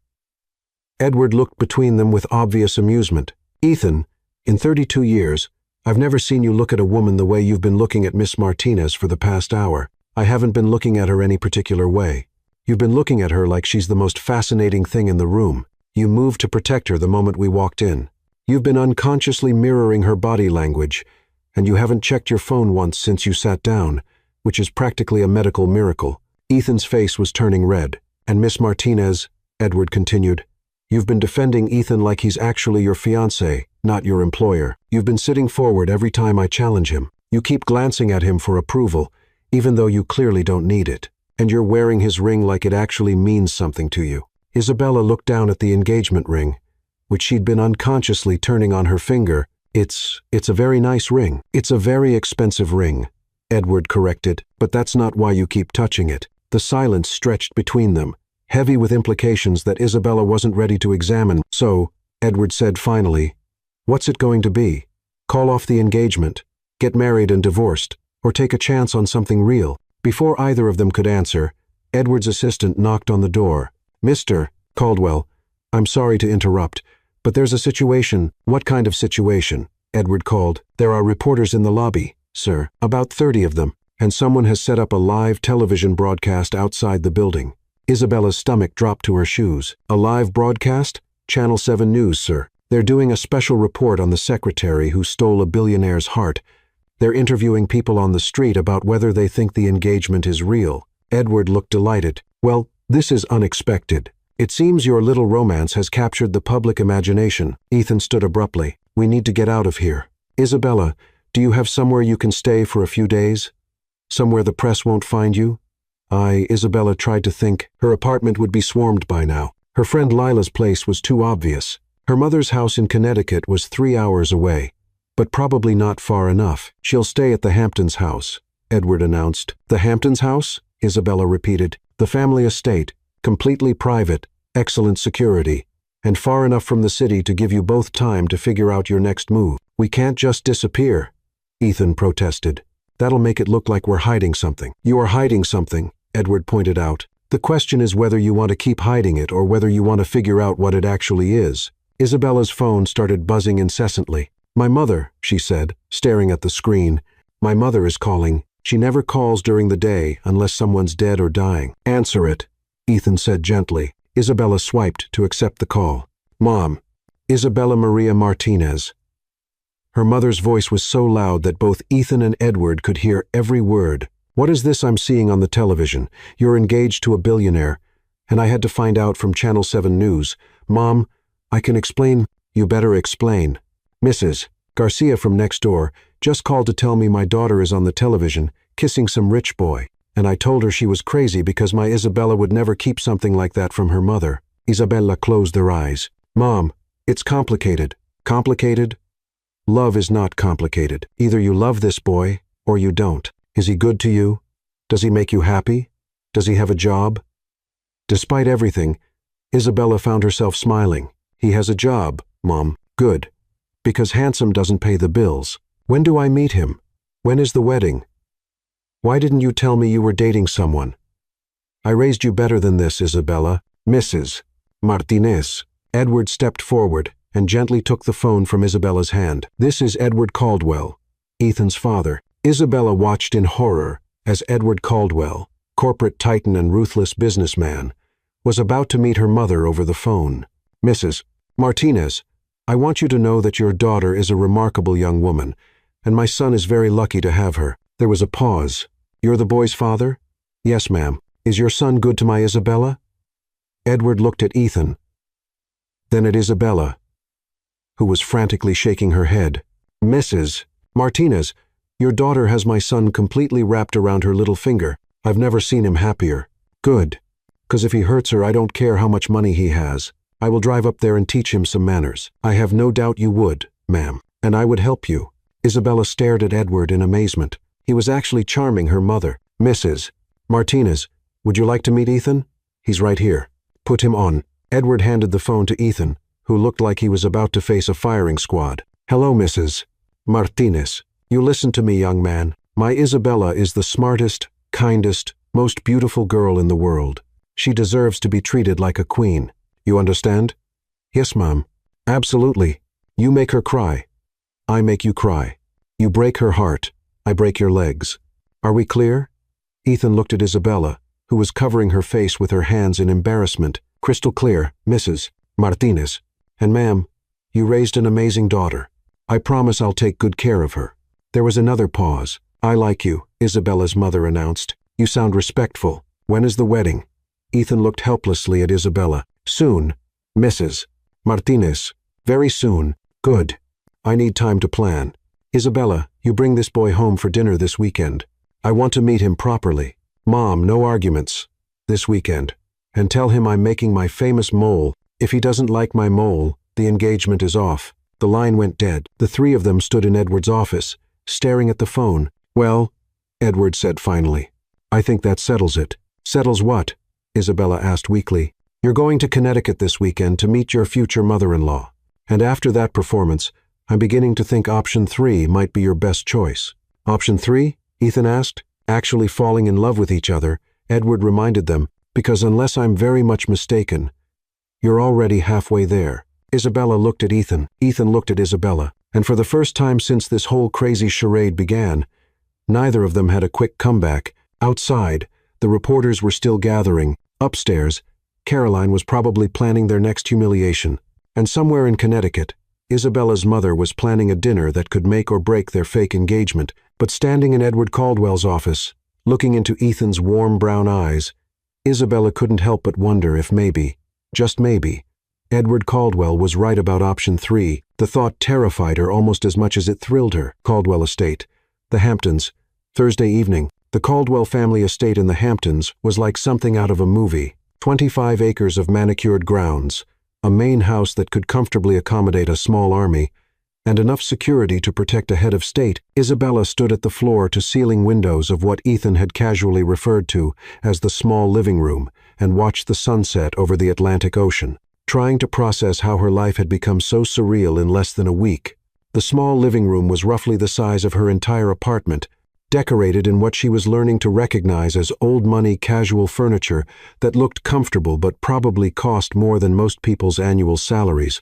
Edward looked between them with obvious amusement. Ethan, in 32 years, I've never seen you look at a woman the way you've been looking at Miss Martinez for the past hour. I haven't been looking at her any particular way. You've been looking at her like she's the most fascinating thing in the room. You moved to protect her the moment we walked in. You've been unconsciously mirroring her body language, and you haven't checked your phone once since you sat down, which is practically a medical miracle. Ethan's face was turning red. And Miss Martinez, Edward continued, you've been defending Ethan like he's actually your fiancé, not your employer. You've been sitting forward every time I challenge him. You keep glancing at him for approval, even though you clearly don't need it. And you're wearing his ring like it actually means something to you. Isabella looked down at the engagement ring, which she'd been unconsciously turning on her finger. It's a very nice ring. It's a very expensive ring, Edward corrected, but that's not why you keep touching it. The silence stretched between them, heavy with implications that Isabella wasn't ready to examine. So, Edward said finally, what's it going to be? Call off the engagement, get married and divorced, or take a chance on something real? Before either of them could answer, Edward's assistant knocked on the door. Mr. Caldwell, I'm sorry to interrupt, but there's a situation. What kind of situation? Edward called. There are reporters in the lobby, sir, about 30 of them, and someone has set up a live television broadcast outside the building. Isabella's stomach dropped to her shoes. A live broadcast? Channel 7 News, sir. They're doing a special report on the secretary who stole a billionaire's heart. They're interviewing people on the street about whether they think the engagement is real. Edward looked delighted. Well, this is unexpected. It seems your little romance has captured the public imagination. Ethan stood abruptly. We need to get out of here. Isabella, do you have somewhere you can stay for a few days? Somewhere the press won't find you? Isabella tried to think. Her apartment would be swarmed by now. Her friend Lila's place was too obvious. Her mother's house in Connecticut was 3 hours away, but probably not far enough. She'll stay at the Hamptons' house, Edward announced. The Hamptons' house? Isabella repeated. The family estate, completely private, excellent security, and far enough from the city to give you both time to figure out your next move. We can't just disappear, Ethan protested. That'll make it look like we're hiding something. You are hiding something, Edward pointed out. The question is whether you want to keep hiding it or whether you want to figure out what it actually is. Isabella's phone started buzzing incessantly. My mother, she said, staring at the screen. My mother is calling. She never calls during the day unless someone's dead or dying. Answer it, Ethan said gently. Isabella swiped to accept the call. Mom, Isabella Maria Martinez. Her mother's voice was so loud that both Ethan and Edward could hear every word. What is this I'm seeing on the television? You're engaged to a billionaire, and I had to find out from Channel 7 News. Mom, I can explain. You better explain. Mrs. Garcia from next door just called to tell me my daughter is on the television, kissing some rich boy, and I told her she was crazy because my Isabella would never keep something like that from her mother. Isabella closed her eyes. Mom, it's complicated. Complicated? Love is not complicated. Either you love this boy, or you don't. Is he good to you? Does he make you happy? Does he have a job? Despite everything, Isabella found herself smiling. He has a job, Mom. Good. Because handsome doesn't pay the bills. When do I meet him? When is the wedding? Why didn't you tell me you were dating someone? I raised you better than this, Isabella. Mrs. Martinez. Edward stepped forward and gently took the phone from Isabella's hand. This is Edward Caldwell, Ethan's father. Isabella watched in horror as Edward Caldwell, corporate titan and ruthless businessman, was about to meet her mother over the phone. Mrs. Martinez, I want you to know that your daughter is a remarkable young woman, and my son is very lucky to have her. There was a pause. You're the boy's father? Yes, ma'am. Is your son good to my Isabella? Edward looked at Ethan, then at Isabella, who was frantically shaking her head. Mrs. Martinez, your daughter has my son completely wrapped around her little finger. I've never seen him happier. Good. 'Cause if he hurts her, I don't care how much money he has. I will drive up there and teach him some manners. I have no doubt you would, ma'am, and I would help you. Isabella stared at Edward in amazement. He was actually charming her mother. Mrs. Martinez, would you like to meet Ethan? He's right here. Put him on. Edward handed the phone to Ethan, who looked like he was about to face a firing squad. Hello, Mrs. Martinez. You listen to me, young man. My Isabella is the smartest, kindest, most beautiful girl in the world. She deserves to be treated like a queen. You understand? Yes, Mom. Absolutely. You make her cry. I make you cry. You break her heart. I break your legs. Are we clear? Ethan looked at Isabella, who was covering her face with her hands in embarrassment. Crystal clear, Mrs. Martinez. And ma'am, you raised an amazing daughter. I promise I'll take good care of her. There was another pause. I like you, Isabella's mother announced. You sound respectful. When is the wedding? Ethan looked helplessly at Isabella. Soon, Mrs. Martinez. Very soon. Good. I need time to plan. Isabella, you bring this boy home for dinner this weekend. I want to meet him properly. Mom, no arguments. This weekend. And tell him I'm making my famous mole. If he doesn't like my mole, the engagement is off. The line went dead. The three of them stood in Edward's office, staring at the phone. Well, Edward said finally, I think that settles it. Settles what? Isabella asked weakly. You're going to Connecticut this weekend to meet your future mother-in-law. And after that performance, I'm beginning to think option 3 might be your best choice. Option 3? Ethan asked. Actually falling in love with each other, Edward reminded them, because unless I'm very much mistaken, you're already halfway there. Isabella looked at Ethan. Ethan looked at Isabella. And for the first time since this whole crazy charade began, neither of them had a quick comeback. Outside, the reporters were still gathering. Upstairs, Caroline was probably planning their next humiliation. And somewhere in Connecticut, Isabella's mother was planning a dinner that could make or break their fake engagement. But standing in Edward Caldwell's office, looking into Ethan's warm brown eyes, Isabella couldn't help but wonder if maybe, just maybe, Edward Caldwell was right about option 3. The thought terrified her almost as much as it thrilled her. Caldwell Estate, the Hamptons, Thursday evening. The Caldwell family estate in the Hamptons was like something out of a movie. 25 acres of manicured grounds, a main house that could comfortably accommodate a small army, and enough security to protect a head of state. Isabella stood at the floor-to-ceiling windows of what Ethan had casually referred to as the small living room and watched the sunset over the Atlantic Ocean, trying to process how her life had become so surreal in less than a week. The small living room was roughly the size of her entire apartment, decorated in what she was learning to recognize as old-money casual furniture that looked comfortable but probably cost more than most people's annual salaries,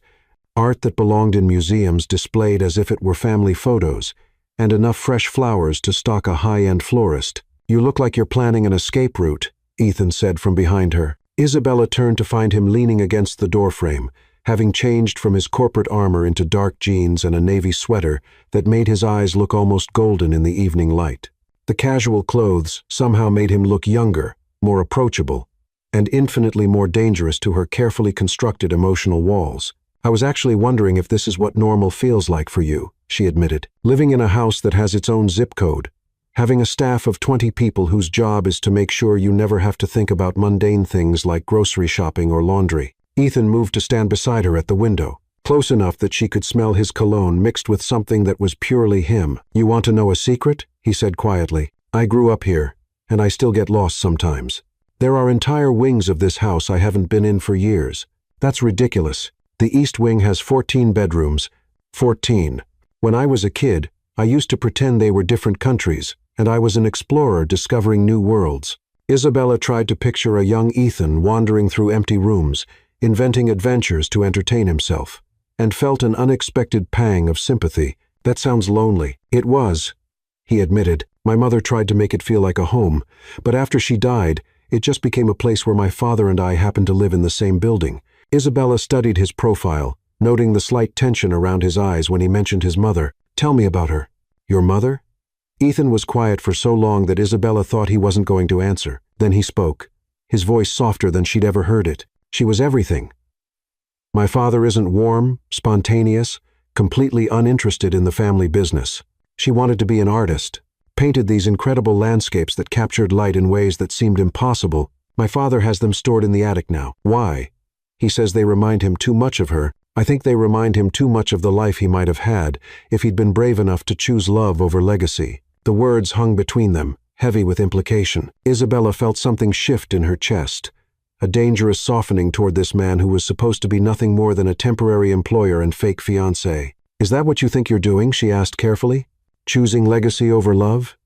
art that belonged in museums displayed as if it were family photos, and enough fresh flowers to stock a high-end florist. You look like you're planning an escape route, Ethan said from behind her. Isabella turned to find him leaning against the doorframe, having changed from his corporate armor into dark jeans and a navy sweater that made his eyes look almost golden in the evening light. The casual clothes somehow made him look younger, more approachable, and infinitely more dangerous to her carefully constructed emotional walls. I was actually wondering if this is what normal feels like for you, she admitted. Living in a house that has its own zip code, having a staff of 20 people whose job is to make sure you never have to think about mundane things like grocery shopping or laundry. Ethan moved to stand beside her at the window, close enough that she could smell his cologne mixed with something that was purely him. You want to know a secret? He said quietly. I grew up here, and I still get lost sometimes. There are entire wings of this house I haven't been in for years. That's ridiculous. The East Wing has 14 bedrooms. 14. When I was a kid, I used to pretend they were different countries, and I was an explorer discovering new worlds. Isabella tried to picture a young Ethan wandering through empty rooms, inventing adventures to entertain himself, and felt an unexpected pang of sympathy. That sounds lonely. It was, he admitted. My mother tried to make it feel like a home, but after she died, it just became a place where my father and I happened to live in the same building. Isabella studied his profile, noting the slight tension around his eyes when he mentioned his mother. Tell me about her. Your mother? Ethan was quiet for so long that Isabella thought he wasn't going to answer. Then he spoke, his voice softer than she'd ever heard it. She was everything. My father isn't warm, spontaneous, completely uninterested in the family business. She wanted to be an artist, painted these incredible landscapes that captured light in ways that seemed impossible. My father has them stored in the attic now. Why? He says they remind him too much of her. I think they remind him too much of the life he might have had if he'd been brave enough to choose love over legacy. The words hung between them, heavy with implication. Isabella felt something shift in her chest, a dangerous softening toward this man who was supposed to be nothing more than a temporary employer and fake fiancé. Is that what you think you're doing? She asked carefully. Choosing legacy over love?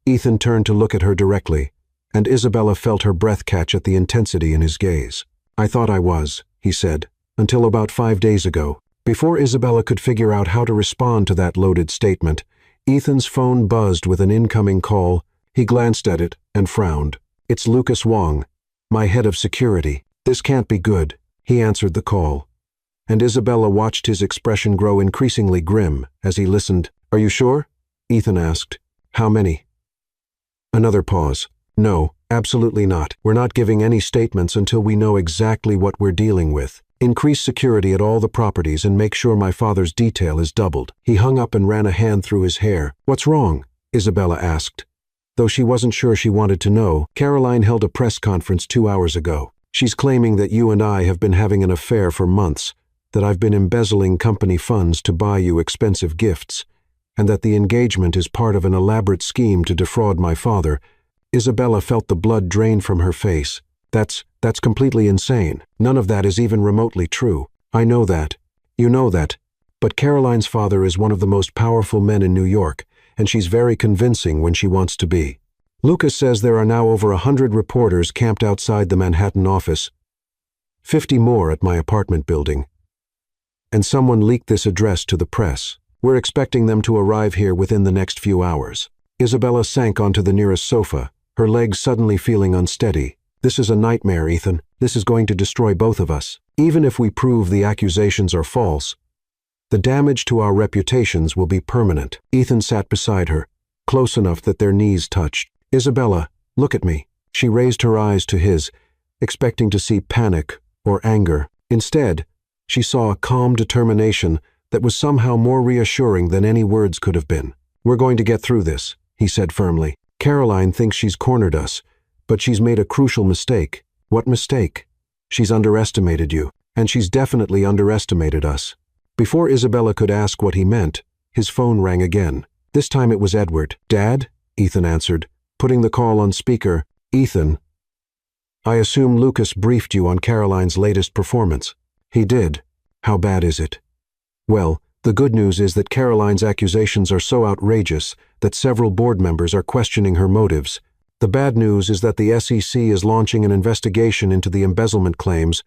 Ethan turned to look at her directly, and Isabella felt her breath catch at the intensity in his gaze. I thought I was, he said, until about 5 days ago. Before Isabella could figure out how to respond to that loaded statement, Ethan's phone buzzed with an incoming call. He glanced at it and frowned. It's Lucas Wong, my head of security. This can't be good. He answered the call, and Isabella watched his expression grow increasingly grim as he listened. Are you sure? Ethan asked. How many? Another pause. No, absolutely not. We're not giving any statements until we know exactly what we're dealing with. Increase security at all the properties and make sure my father's detail is doubled. He hung up and ran a hand through his hair. What's wrong? Isabella asked. Though she wasn't sure she wanted to know, Caroline held a press conference 2 hours ago. She's claiming that you and I have been having an affair for months, that I've been embezzling company funds to buy you expensive gifts, and that the engagement is part of an elaborate scheme to defraud my father. Isabella felt the blood drain from her face. That's completely insane. None of that is even remotely true. I know that. You know that. But Caroline's father is one of the most powerful men in New York, and she's very convincing when she wants to be. Lucas says there are now over 100 reporters camped outside the Manhattan office, 50 more at my apartment building. And someone leaked this address to the press. We're expecting them to arrive here within the next few hours. Isabella sank onto the nearest sofa, her legs suddenly feeling unsteady. This is a nightmare, Ethan. This is going to destroy both of us. Even if we prove the accusations are false, the damage to our reputations will be permanent. Ethan sat beside her, close enough that their knees touched. Isabella, look at me. She raised her eyes to his, expecting to see panic or anger. Instead, she saw a calm determination that was somehow more reassuring than any words could have been. We're going to get through this, he said firmly. Caroline thinks she's cornered us, but she's made a crucial mistake. What mistake? She's underestimated you, and she's definitely underestimated us. Before Isabella could ask what he meant, his phone rang again. This time it was Edward. Dad? Ethan answered, putting the call on speaker. Ethan, I assume Lucas briefed you on Caroline's latest performance. He did. How bad is it? Well, the good news is that Caroline's accusations are so outrageous that several board members are questioning her motives. The bad news is that the SEC is launching an investigation into the embezzlement claims.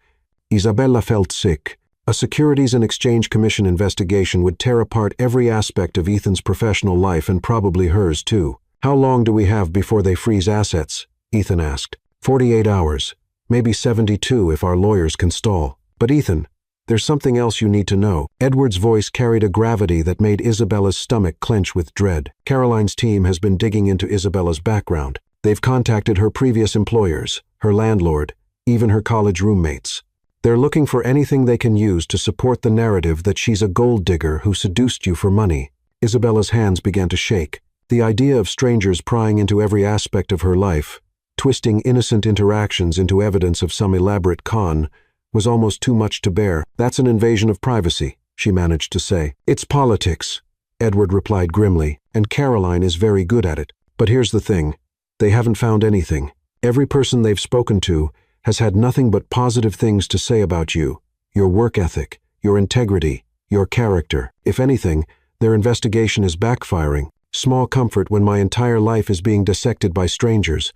Isabella felt sick. A Securities and Exchange Commission investigation would tear apart every aspect of Ethan's professional life and probably hers too. How long do we have before they freeze assets? Ethan asked. 48 hours. Maybe 72 if our lawyers can stall. But Ethan, there's something else you need to know. Edward's voice carried a gravity that made Isabella's stomach clench with dread. Caroline's team has been digging into Isabella's background. They've contacted her previous employers, her landlord, even her college roommates. They're looking for anything they can use to support the narrative that she's a gold digger who seduced you for money. Isabella's hands began to shake. The idea of strangers prying into every aspect of her life, twisting innocent interactions into evidence of some elaborate con, was almost too much to bear. That's an invasion of privacy, she managed to say. It's politics, Edward replied grimly, and Caroline is very good at it. But here's the thing. They haven't found anything. Every person they've spoken to has had nothing but positive things to say about you, your work ethic, your integrity, your character. If anything, their investigation is backfiring. Small comfort when my entire life is being dissected by strangers,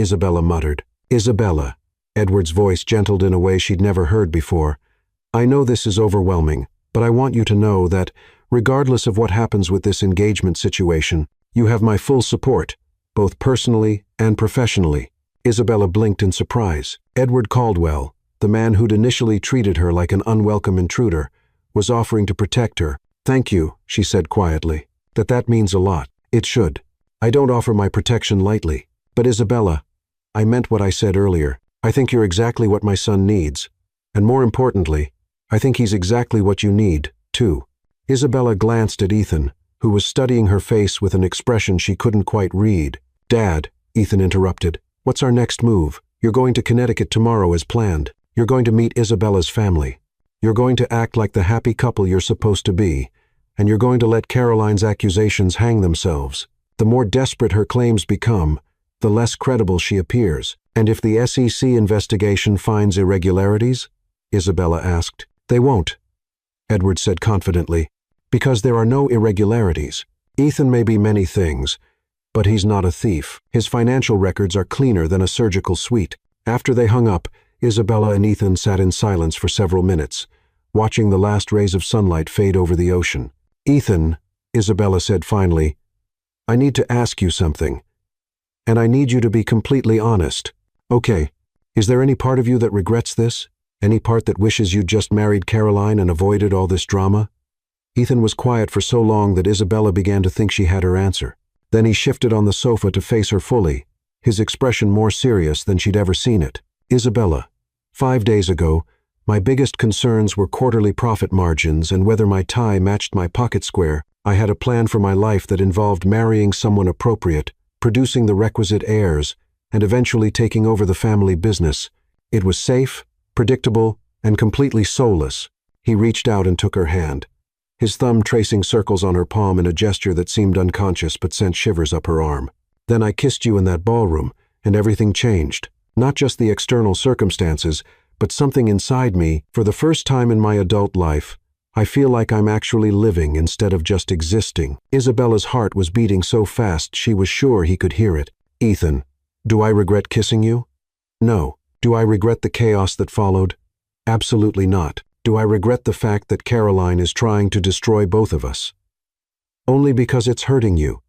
Isabella muttered. Isabella, Edward's voice gentled in a way she'd never heard before. I know this is overwhelming, but I want you to know that, regardless of what happens with this engagement situation, you have my full support, both personally and professionally. Isabella blinked in surprise. Edward Caldwell, the man who'd initially treated her like an unwelcome intruder, was offering to protect her. "Thank you," she said quietly. That means a lot. It should. I don't offer my protection lightly. But Isabella, I meant what I said earlier. I think you're exactly what my son needs. And more importantly, I think he's exactly what you need, too. Isabella glanced at Ethan, who was studying her face with an expression she couldn't quite read. "Dad," Ethan interrupted, "what's our next move? You're going to Connecticut tomorrow as planned. You're going to meet Isabella's family. You're going to act like the happy couple you're supposed to be, and you're going to let Caroline's accusations hang themselves. The more desperate her claims become, the less credible she appears. And if the SEC investigation finds irregularities?" Isabella asked. "They won't," Edward said confidently, "because there are no irregularities. Ethan may be many things, but he's not a thief. His financial records are cleaner than a surgical suite." After they hung up, Isabella and Ethan sat in silence for several minutes, watching the last rays of sunlight fade over the ocean. "Ethan," Isabella said finally, "I need to ask you something. And I need you to be completely honest. Okay, is there any part of you that regrets this? Any part that wishes you'd just married Caroline and avoided all this drama?" Ethan was quiet for so long that Isabella began to think she had her answer. Then he shifted on the sofa to face her fully, his expression more serious than she'd ever seen it. "Isabella, 5 days ago, my biggest concerns were quarterly profit margins and whether my tie matched my pocket square. I had a plan for my life that involved marrying someone appropriate, producing the requisite heirs, and eventually taking over the family business. It was safe, predictable, and completely soulless." He reached out and took her hand, his thumb tracing circles on her palm in a gesture that seemed unconscious but sent shivers up her arm. "Then I kissed you in that ballroom, and everything changed. Not just the external circumstances, but something inside me. For the first time in my adult life, I feel like I'm actually living instead of just existing." Isabella's heart was beating so fast she was sure he could hear it. "Ethan, do I regret kissing you? No. Do I regret the chaos that followed? Absolutely not. Do I regret the fact that Caroline is trying to destroy both of us? Only because it's hurting you.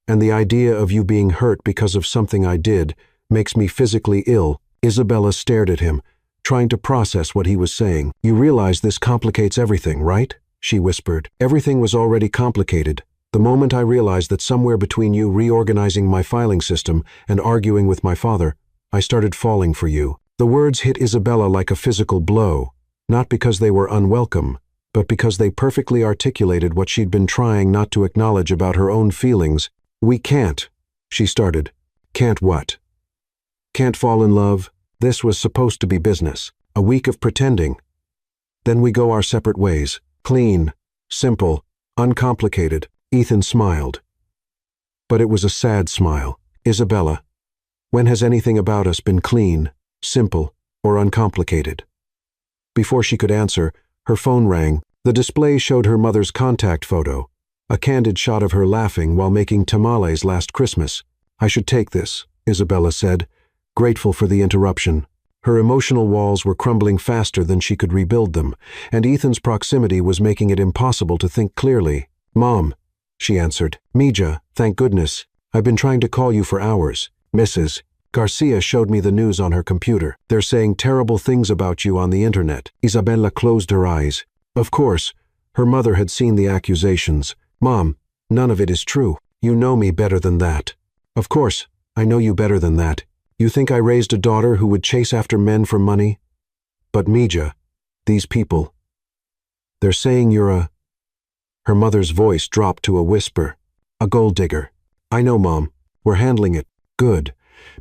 And the idea of you being hurt because of something I did makes me physically ill." Isabella stared at him, trying to process what he was saying. "You realize this complicates everything, right?" she whispered. "Everything was already complicated. The moment I realized that somewhere between you reorganizing my filing system and arguing with my father, I started falling for you." The words hit Isabella like a physical blow, not because they were unwelcome, but because they perfectly articulated what she'd been trying not to acknowledge about her own feelings. "We can't," she started. "Can't what?" "Can't fall in love. This was supposed to be business. A week of pretending. Then we go our separate ways. Clean, simple, uncomplicated." Ethan smiled. But it was a sad smile. "Isabella, when has anything about us been clean, simple, or uncomplicated?" Before she could answer, her phone rang. The display showed her mother's contact photo, a candid shot of her laughing while making tamales last Christmas. "I should take this," Isabella said, grateful for the interruption. Her emotional walls were crumbling faster than she could rebuild them, and Ethan's proximity was making it impossible to think clearly. "Mom," she answered. "Mija, thank goodness. I've been trying to call you for hours. Mrs. Garcia showed me the news on her computer. They're saying terrible things about you on the internet." Isabella closed her eyes. Of course, her mother had seen the accusations. "Mom, none of it is true. You know me better than that." "Of course, I know you better than that. You think I raised a daughter who would chase after men for money? But Mija, these people, they're saying you're a—" Her mother's voice dropped to a whisper. "A gold digger." "I know, Mom. We're handling it. Good.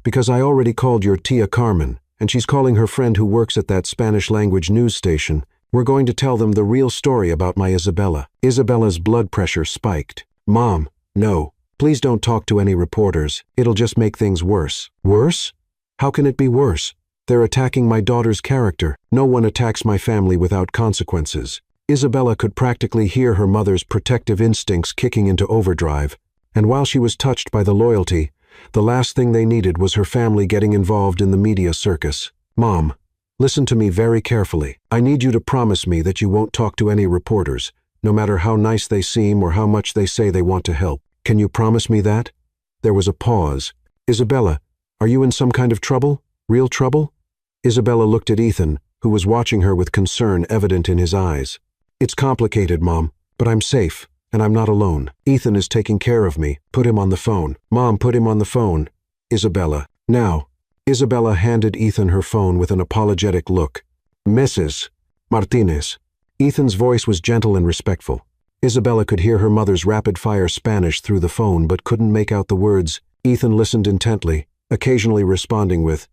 Because I already called your Tia Carmen, and she's calling her friend who works at that Spanish-language news station. We're going to tell them the real story about my Isabella." Isabella's blood pressure spiked. "Mom, no. Please don't talk to any reporters. It'll just make things worse." "Worse? How can it be worse? They're attacking my daughter's character. No one attacks my family without consequences." Isabella could practically hear her mother's protective instincts kicking into overdrive, and while she was touched by the loyalty, the last thing they needed was her family getting involved in the media circus. "Mom, listen to me very carefully. I need you to promise me that you won't talk to any reporters, no matter how nice they seem or how much they say they want to help. Can you promise me that?" There was a pause. "Isabella, are you in some kind of trouble? Real trouble?" Isabella looked at Ethan, who was watching her with concern evident in his eyes. It's complicated, Mom, but I'm safe, and I'm not alone. Ethan is taking care of me. Put him on the phone. Mom, put him on the phone. Isabella. Now. Isabella handed Ethan her phone with an apologetic look. Mrs. Martinez. Ethan's voice was gentle and respectful. Isabella could hear her mother's rapid-fire Spanish through the phone but couldn't make out the words. Ethan listened intently, occasionally responding with,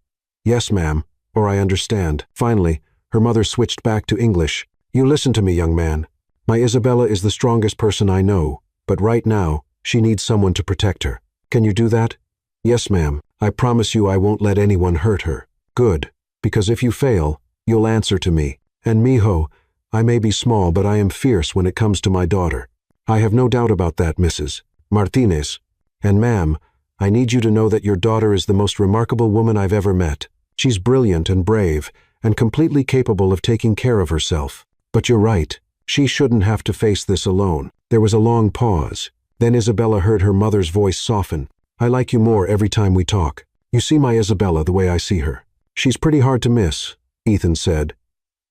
"Yes, ma'am," or "I understand." Finally, her mother switched back to English. "You listen to me, young man. My Isabella is the strongest person I know, but right now, she needs someone to protect her. Can you do that?" "Yes, ma'am. I promise you I won't let anyone hurt her." "Good, because if you fail, you'll answer to me. And mijo, I may be small, but I am fierce when it comes to my daughter. I have no doubt about that, Mrs. Martinez. And ma'am, I need you to know that your daughter is the most remarkable woman I've ever met. She's brilliant and brave, and completely capable of taking care of herself. But you're right, she shouldn't have to face this alone." There was a long pause. Then Isabella heard her mother's voice soften. "I like you more every time we talk. You see my Isabella the way I see her. She's pretty hard to miss," Ethan said,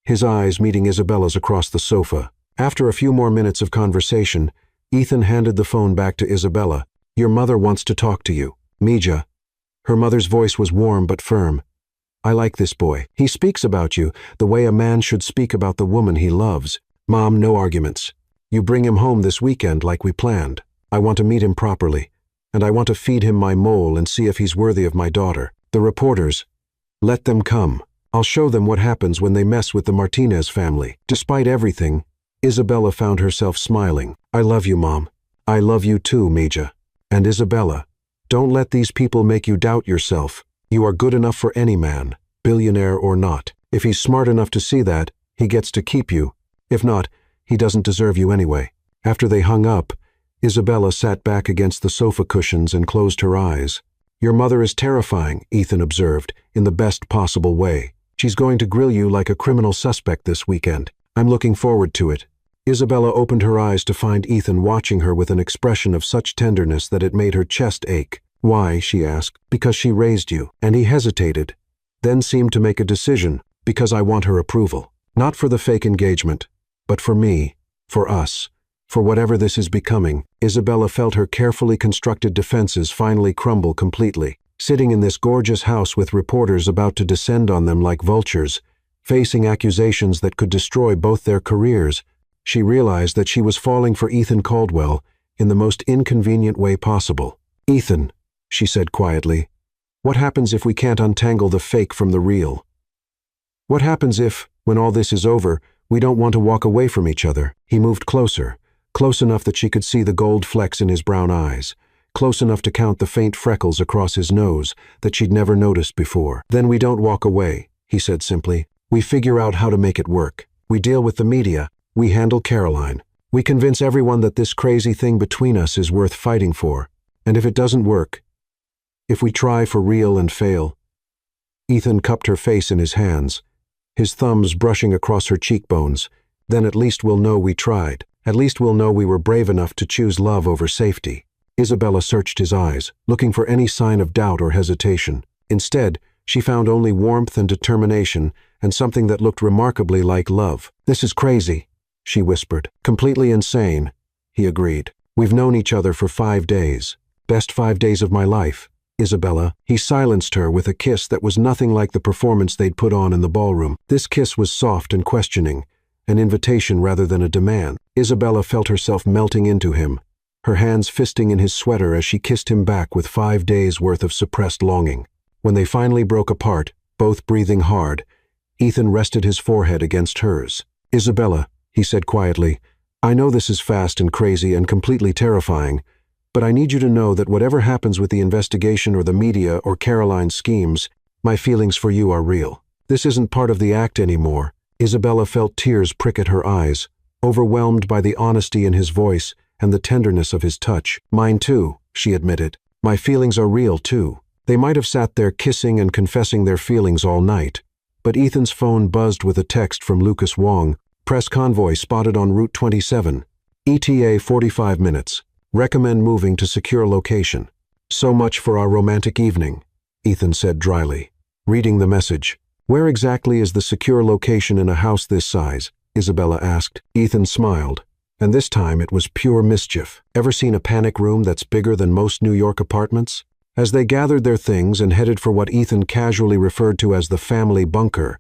his eyes meeting Isabella's across the sofa. After a few more minutes of conversation, Ethan handed the phone back to Isabella. "Your mother wants to talk to you, Mija." Her mother's voice was warm but firm. "I like this boy. He speaks about you the way a man should speak about the woman he loves. Mom, no arguments. You bring him home this weekend like we planned. I want to meet him properly, and I want to feed him my mole and see if he's worthy of my daughter. The reporters, let them come. I'll show them what happens when they mess with the Martinez family." Despite everything, Isabella found herself smiling. "I love you, Mom. I love you too, Mija. And Isabella, don't let these people make you doubt yourself. You are good enough for any man, billionaire or not. If he's smart enough to see that, he gets to keep you. If not, he doesn't deserve you anyway." After they hung up, Isabella sat back against the sofa cushions and closed her eyes. "Your mother is terrifying," Ethan observed, in the best possible way. "She's going to grill you like a criminal suspect this weekend. I'm looking forward to it." Isabella opened her eyes to find Ethan watching her with an expression of such tenderness that it made her chest ache. "Why?" she asked. "Because she raised you." And he hesitated, then seemed to make a decision. "Because I want her approval. Not for the fake engagement, but for me, for us, for whatever this is becoming." Isabella felt her carefully constructed defenses finally crumble completely. Sitting in this gorgeous house with reporters about to descend on them like vultures, facing accusations that could destroy both their careers, she realized that she was falling for Ethan Caldwell in the most inconvenient way possible. "Ethan," she said quietly, "what happens if we can't untangle the fake from the real? What happens if, when all this is over, we don't want to walk away from each other?" He moved closer, close enough that she could see the gold flecks in his brown eyes, close enough to count the faint freckles across his nose that she'd never noticed before. "Then we don't walk away," he said simply. "We figure out how to make it work. We deal with the media. We handle Caroline. We convince everyone that this crazy thing between us is worth fighting for. And if it doesn't work, if we try for real and fail..." Ethan cupped her face in his hands, his thumbs brushing across her cheekbones. "Then at least we'll know we tried. At least we'll know we were brave enough to choose love over safety." Isabella searched his eyes, looking for any sign of doubt or hesitation. Instead, she found only warmth and determination and something that looked remarkably like love. "This is crazy," she whispered. "Completely insane," he agreed. "We've known each other for 5 days. Best 5 days of my life, Isabella." He silenced her with a kiss that was nothing like the performance they'd put on in the ballroom. This kiss was soft and questioning, an invitation rather than a demand. Isabella felt herself melting into him, her hands fisting in his sweater as she kissed him back with 5 days' worth of suppressed longing. When they finally broke apart, both breathing hard, Ethan rested his forehead against hers. "Isabella," he said quietly, "I know this is fast and crazy and completely terrifying, but I need you to know that whatever happens with the investigation or the media or Caroline's schemes, my feelings for you are real. This isn't part of the act anymore." Isabella felt tears prick at her eyes, overwhelmed by the honesty in his voice and the tenderness of his touch. "Mine too," she admitted. "My feelings are real too." They might have sat there kissing and confessing their feelings all night, but Ethan's phone buzzed with a text from Lucas Wong. "Press convoy spotted on Route 27. ETA 45 minutes. Recommend moving to secure location." "So much for our romantic evening," Ethan said dryly. Reading the message, "Where exactly is the secure location in a house this size?" Isabella asked. Ethan smiled, and this time it was pure mischief. "Ever seen a panic room that's bigger than most New York apartments?" As they gathered their things and headed for what Ethan casually referred to as the family bunker,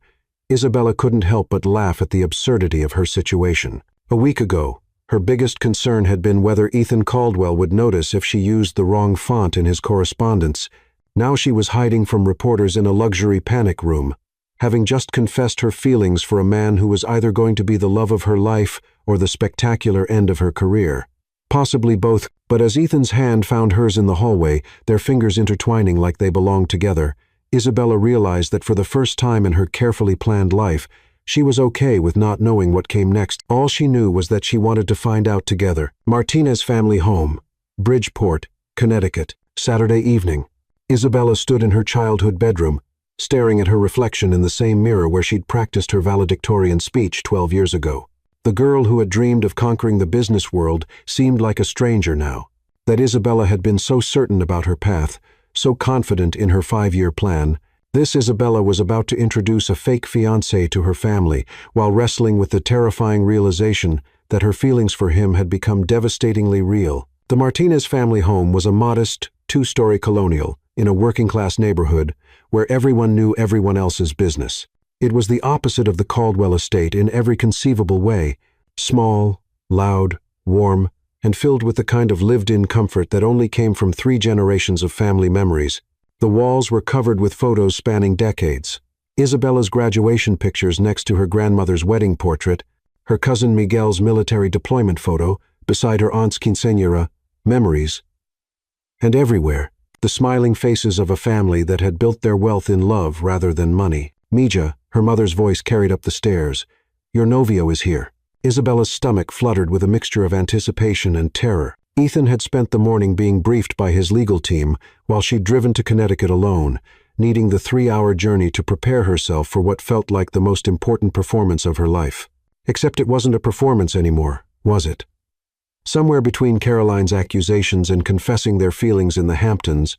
Isabella couldn't help but laugh at the absurdity of her situation. A week ago, her biggest concern had been whether Ethan Caldwell would notice if she used the wrong font in his correspondence. Now she was hiding from reporters in a luxury panic room, having just confessed her feelings for a man who was either going to be the love of her life or the spectacular end of her career. Possibly both, but as Ethan's hand found hers in the hallway, their fingers intertwining like they belonged together, Isabella realized that for the first time in her carefully planned life, she was okay with not knowing what came next. All she knew was that she wanted to find out together. Martinez family home, Bridgeport, Connecticut, Saturday evening. Isabella stood in her childhood bedroom, staring at her reflection in the same mirror where she'd practiced her valedictorian speech 12 years ago. The girl who had dreamed of conquering the business world seemed like a stranger now. That Isabella had been so certain about her path, so confident in her 5-year plan. This Isabella was about to introduce a fake fiancé to her family while wrestling with the terrifying realization that her feelings for him had become devastatingly real. The Martinez family home was a modest, 2-story colonial in a working-class neighborhood where everyone knew everyone else's business. It was the opposite of the Caldwell estate in every conceivable way: small, loud, warm, and filled with the kind of lived-in comfort that only came from 3 generations of family memories. The walls were covered with photos spanning decades. Isabella's graduation pictures next to her grandmother's wedding portrait, her cousin Miguel's military deployment photo beside her aunt's quinceañera, memories. And everywhere, the smiling faces of a family that had built their wealth in love rather than money. "Mija," her mother's voice carried up the stairs. "Your novio is here." Isabella's stomach fluttered with a mixture of anticipation and terror. Ethan had spent the morning being briefed by his legal team while she'd driven to Connecticut alone, needing the 3-hour journey to prepare herself for what felt like the most important performance of her life. Except it wasn't a performance anymore, was it? Somewhere between Caroline's accusations and confessing their feelings in the Hamptons,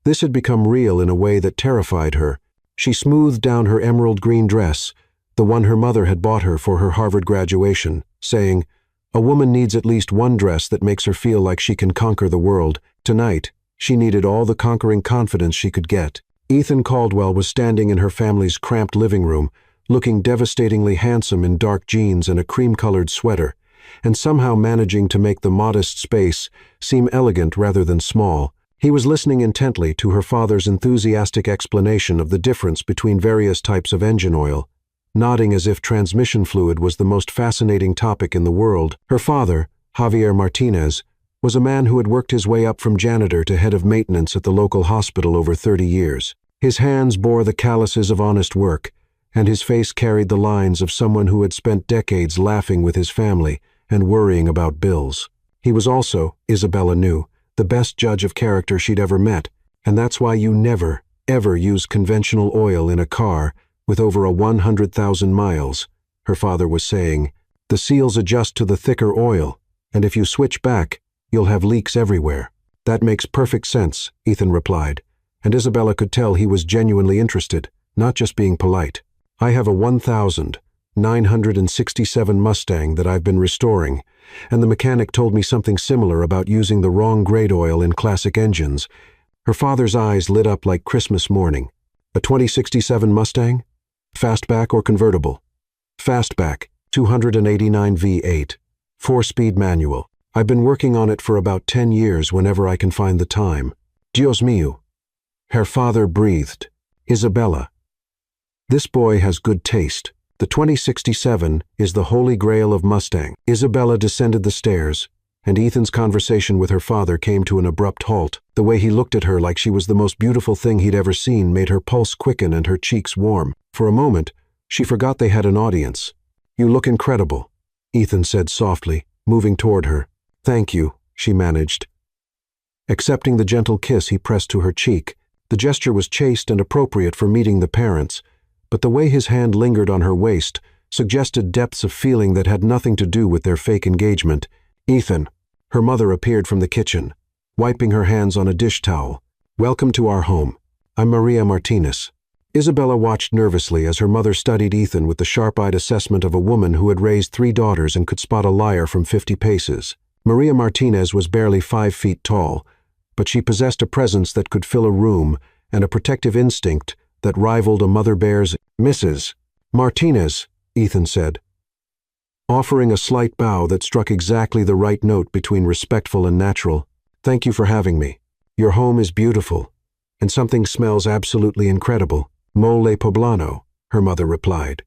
this had become real in a way that terrified her. She smoothed down her emerald green dress, the one her mother had bought her for her Harvard graduation, saying, "A woman needs at least one dress that makes her feel like she can conquer the world." Tonight, she needed all the conquering confidence she could get. Ethan Caldwell was standing in her family's cramped living room, looking devastatingly handsome in dark jeans and a cream-colored sweater, and somehow managing to make the modest space seem elegant rather than small. He was listening intently to her father's enthusiastic explanation of the difference between various types of engine oil, nodding as if transmission fluid was the most fascinating topic in the world. Her father, Javier Martinez, was a man who had worked his way up from janitor to head of maintenance at the local hospital over 30 years. His hands bore the calluses of honest work, and his face carried the lines of someone who had spent decades laughing with his family and worrying about bills. He was also, Isabella knew, the best judge of character she'd ever met, and that's why you never, ever use conventional oil in a car with over 100,000 miles, her father was saying. The seals adjust to the thicker oil, and if you switch back, you'll have leaks everywhere. "That makes perfect sense," Ethan replied, and Isabella could tell he was genuinely interested, not just being polite. "I have a 1967 Mustang that I've been restoring, and the mechanic told me something similar about using the wrong grade oil in classic engines." Her father's eyes lit up like Christmas morning. "A 2067 Mustang? Fastback or convertible?" "Fastback, 289 V8, 4-speed manual. I've been working on it for about 10 years whenever I can find the time." "Dios mío." Her father breathed. "Isabella, this boy has good taste. The 2067 is the holy grail of Mustang." Isabella descended the stairs, and Ethan's conversation with her father came to an abrupt halt. The way he looked at her like she was the most beautiful thing he'd ever seen made her pulse quicken and her cheeks warm. For a moment, she forgot they had an audience. "You look incredible," Ethan said softly, moving toward her. "Thank you," she managed. Accepting the gentle kiss he pressed to her cheek, the gesture was chaste and appropriate for meeting the parents, but the way his hand lingered on her waist suggested depths of feeling that had nothing to do with their fake engagement. "Ethan," her mother appeared from the kitchen, wiping her hands on a dish towel. "Welcome to our home. I'm Maria Martinez." Isabella watched nervously as her mother studied Ethan with the sharp-eyed assessment of a woman who had raised 3 daughters and could spot a liar from 50 paces. Maria Martinez was barely 5 feet tall, but she possessed a presence that could fill a room and a protective instinct that rivaled a mother bear's. "Mrs. Martinez," Ethan said, offering a slight bow that struck exactly the right note between respectful and natural. "Thank you for having me. Your home is beautiful, and something smells absolutely incredible." "Mole poblano," her mother replied.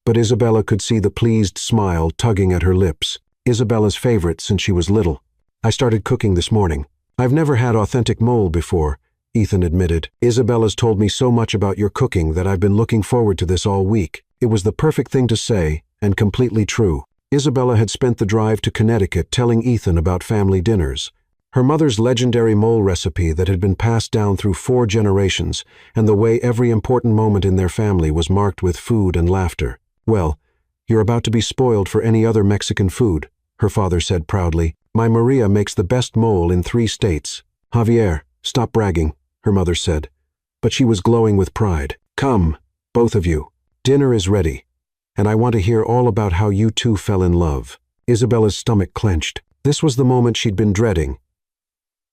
But Isabella could see the pleased smile tugging at her lips. Isabella's favorite since she was little. "I started cooking this morning. I've never had authentic mole before," Ethan admitted. "Isabella's told me so much about your cooking that I've been looking forward to this all week." It was the perfect thing to say, and completely true. Isabella had spent the drive to Connecticut telling Ethan about family dinners. Her mother's legendary mole recipe that had been passed down through 4 generations, and the way every important moment in their family was marked with food and laughter. "Well, you're about to be spoiled for any other Mexican food," her father said proudly. "My Maria makes the best mole in 3 states. "Javier, stop bragging," her mother said. But she was glowing with pride. "Come, both of you. Dinner is ready, and I want to hear all about how you two fell in love." Isabella's stomach clenched. This was the moment she'd been dreading.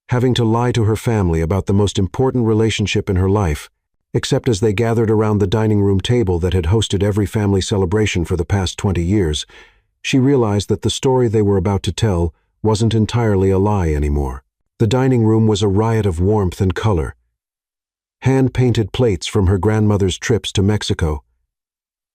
Having to lie to her family about the most important relationship in her life, except as they gathered around the dining room table that had hosted every family celebration for the past 20 years, she realized that the story they were about to tell wasn't entirely a lie anymore. The dining room was a riot of warmth and color. Hand-painted plates from her grandmother's trips to Mexico,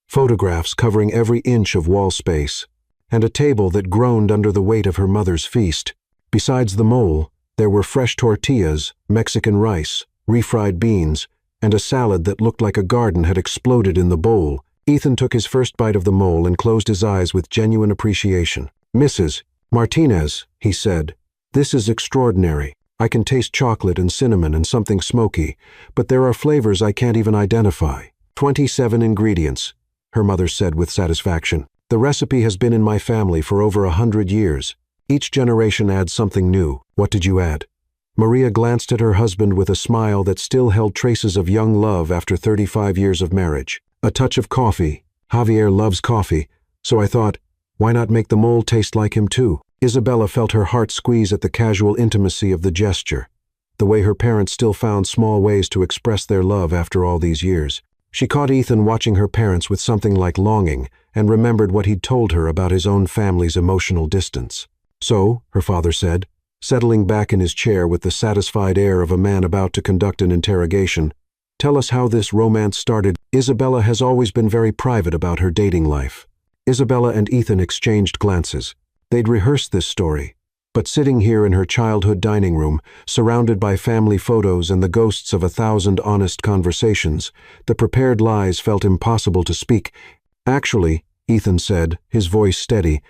photographs covering every inch of wall space, and a table that groaned under the weight of her mother's feast. Besides the mole, there were fresh tortillas, Mexican rice, refried beans, and a salad that looked like a garden had exploded in the bowl. Ethan took his first bite of the mole and closed his eyes with genuine appreciation. "Mrs. Martinez," he said, "this is extraordinary. I can taste chocolate and cinnamon and something smoky, but there are flavors I can't even identify." 27 ingredients, her mother said with satisfaction. "The recipe has been in my family for over 100 years. Each generation adds something new." "What did you add?" Maria glanced at her husband with a smile that still held traces of young love after 35 years of marriage. "A touch of coffee. Javier loves coffee, so I thought, why not make the mole taste like him too?" Isabella felt her heart squeeze at the casual intimacy of the gesture, the way her parents still found small ways to express their love after all these years. She caught Ethan watching her parents with something like longing and remembered what he'd told her about his own family's emotional distance. "So," her father said, settling back in his chair with the satisfied air of a man about to conduct an interrogation, "tell us how this romance started." Isabella has always been very private about her dating life. Isabella and Ethan exchanged glances. They'd rehearsed this story, but sitting here in her childhood dining room, surrounded by family photos and the ghosts of 1,000 honest conversations, the prepared lies felt impossible to speak. "Actually," Ethan said, his voice steady,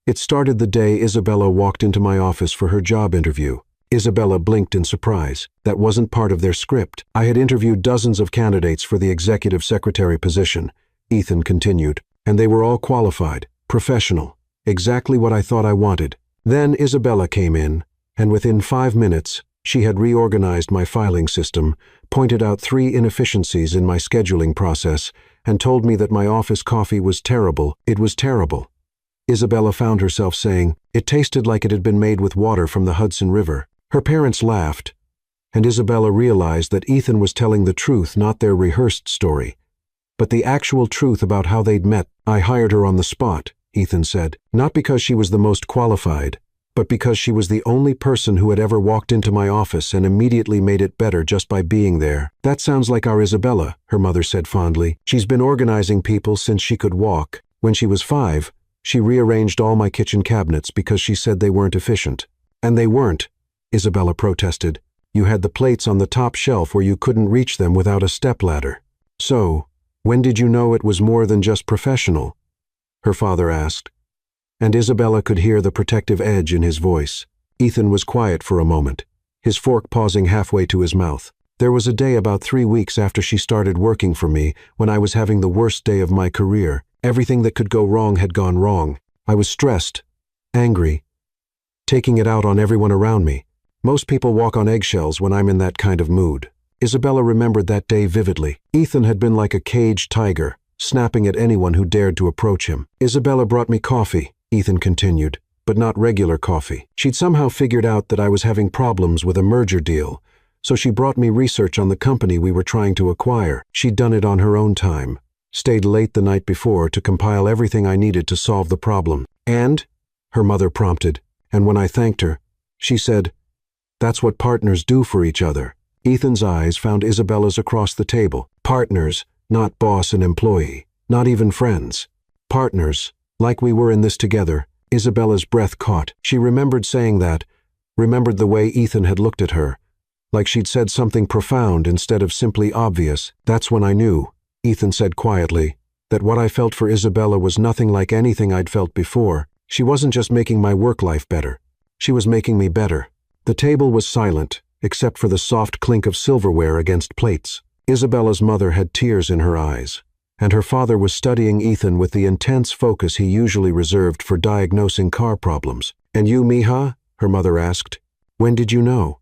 "it started the day Isabella walked into my office for her job interview." Isabella blinked in surprise. That wasn't part of their script. "I had interviewed dozens of candidates for the executive secretary position," Ethan continued, "and they were all qualified, professional, exactly what I thought I wanted. Then Isabella came in, and within 5 minutes, she had reorganized my filing system, pointed out 3 inefficiencies in my scheduling process, and told me that my office coffee was terrible. It was terrible." Isabella found herself saying, "It tasted like it had been made with water from the Hudson River." Her parents laughed, and Isabella realized that Ethan was telling the truth, not their rehearsed story, but the actual truth about how they'd met. "I hired her on the spot," Ethan said, "not because she was the most qualified, but because she was the only person who had ever walked into my office and immediately made it better just by being there." "That sounds like our Isabella," her mother said fondly. "She's been organizing people since she could walk. When she was 5, she rearranged all my kitchen cabinets because she said they weren't efficient." "And they weren't," Isabella protested. "You had the plates on the top shelf where you couldn't reach them without a stepladder." "So, when did you know it was more than just professional?" her father asked, and Isabella could hear the protective edge in his voice. Ethan was quiet for a moment, his fork pausing halfway to his mouth. "There was a day about 3 weeks after she started working for me when I was having the worst day of my career. Everything that could go wrong had gone wrong. I was stressed, angry, taking it out on everyone around me. Most people walk on eggshells when I'm in that kind of mood." Isabella remembered that day vividly. Ethan had been like a caged tiger, snapping at anyone who dared to approach him. Isabella brought me coffee, Ethan continued, but not regular coffee. She'd somehow figured out that I was having problems with a merger deal, so she brought me research on the company we were trying to acquire. She'd done it on her own time, stayed late the night before to compile everything I needed to solve the problem. And, her mother prompted, and when I thanked her, she said, "That's what partners do for each other." Ethan's eyes found Isabella's across the table. Partners, not boss and employee, not even friends. Partners, like we were in this together. Isabella's breath caught. She remembered saying that, remembered the way Ethan had looked at her, like she'd said something profound instead of simply obvious. That's when I knew, Ethan said quietly, that what I felt for Isabella was nothing like anything I'd felt before. She wasn't just making my work life better. She was making me better. The table was silent, except for the soft clink of silverware against plates. Isabella's mother had tears in her eyes, and her father was studying Ethan with the intense focus he usually reserved for diagnosing car problems. "And you, mija?" her mother asked. "When did you know?"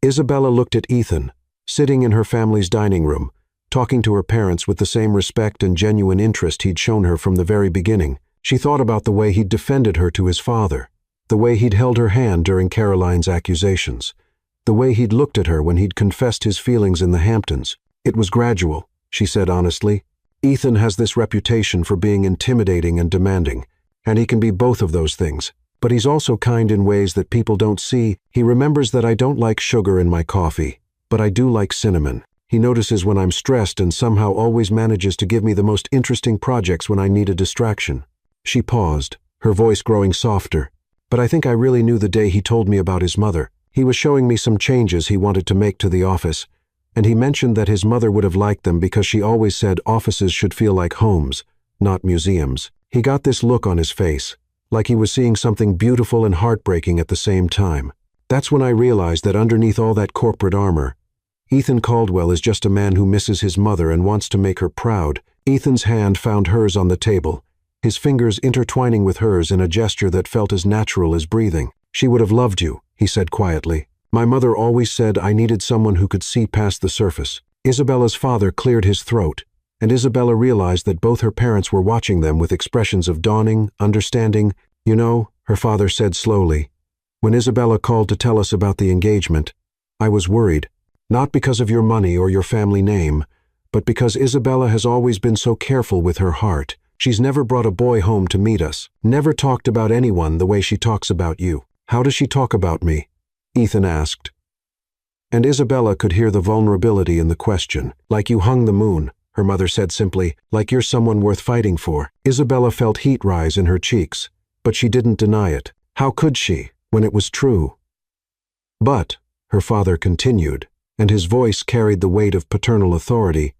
Isabella looked at Ethan, sitting in her family's dining room, talking to her parents with the same respect and genuine interest he'd shown her from the very beginning. She thought about the way he'd defended her to his father, the way he'd held her hand during Caroline's accusations, the way he'd looked at her when he'd confessed his feelings in the Hamptons. "It was gradual," she said honestly. "Ethan has this reputation for being intimidating and demanding, and he can be both of those things. But he's also kind in ways that people don't see. He remembers that I don't like sugar in my coffee, but I do like cinnamon. He notices when I'm stressed and somehow always manages to give me the most interesting projects when I need a distraction." She paused, her voice growing softer. "But I think I really knew the day he told me about his mother. He was showing me some changes he wanted to make to the office, and he mentioned that his mother would have liked them because she always said offices should feel like homes, not museums. He got this look on his face, like he was seeing something beautiful and heartbreaking at the same time. That's when I realized that underneath all that corporate armor, Ethan Caldwell is just a man who misses his mother and wants to make her proud." Ethan's hand found hers on the table, his fingers intertwining with hers in a gesture that felt as natural as breathing. "She would have loved you," he said quietly. "My mother always said I needed someone who could see past the surface." Isabella's father cleared his throat, and Isabella realized that both her parents were watching them with expressions of dawning, understanding. "You know," her father said slowly, "when Isabella called to tell us about the engagement, I was worried, not because of your money or your family name, but because Isabella has always been so careful with her heart. She's never brought a boy home to meet us, never talked about anyone the way she talks about you." "How does she talk about me?" Ethan asked. And Isabella could hear the vulnerability in the question. "Like you hung the moon," her mother said simply, "like you're someone worth fighting for." Isabella felt heat rise in her cheeks, but she didn't deny it. How could she, when it was true? "But," her father continued, and his voice carried the weight of paternal authority,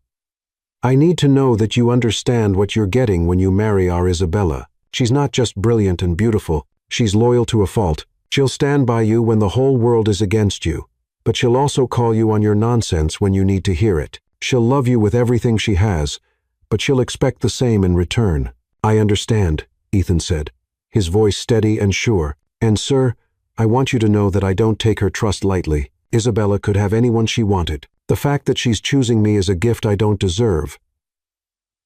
"I need to know that you understand what you're getting when you marry our Isabella. She's not just brilliant and beautiful, she's loyal to a fault. She'll stand by you when the whole world is against you, but she'll also call you on your nonsense when you need to hear it. She'll love you with everything she has, but she'll expect the same in return." "I understand," Ethan said, his voice steady and sure. "And sir, I want you to know that I don't take her trust lightly. Isabella could have anyone she wanted. The fact that she's choosing me is a gift I don't deserve,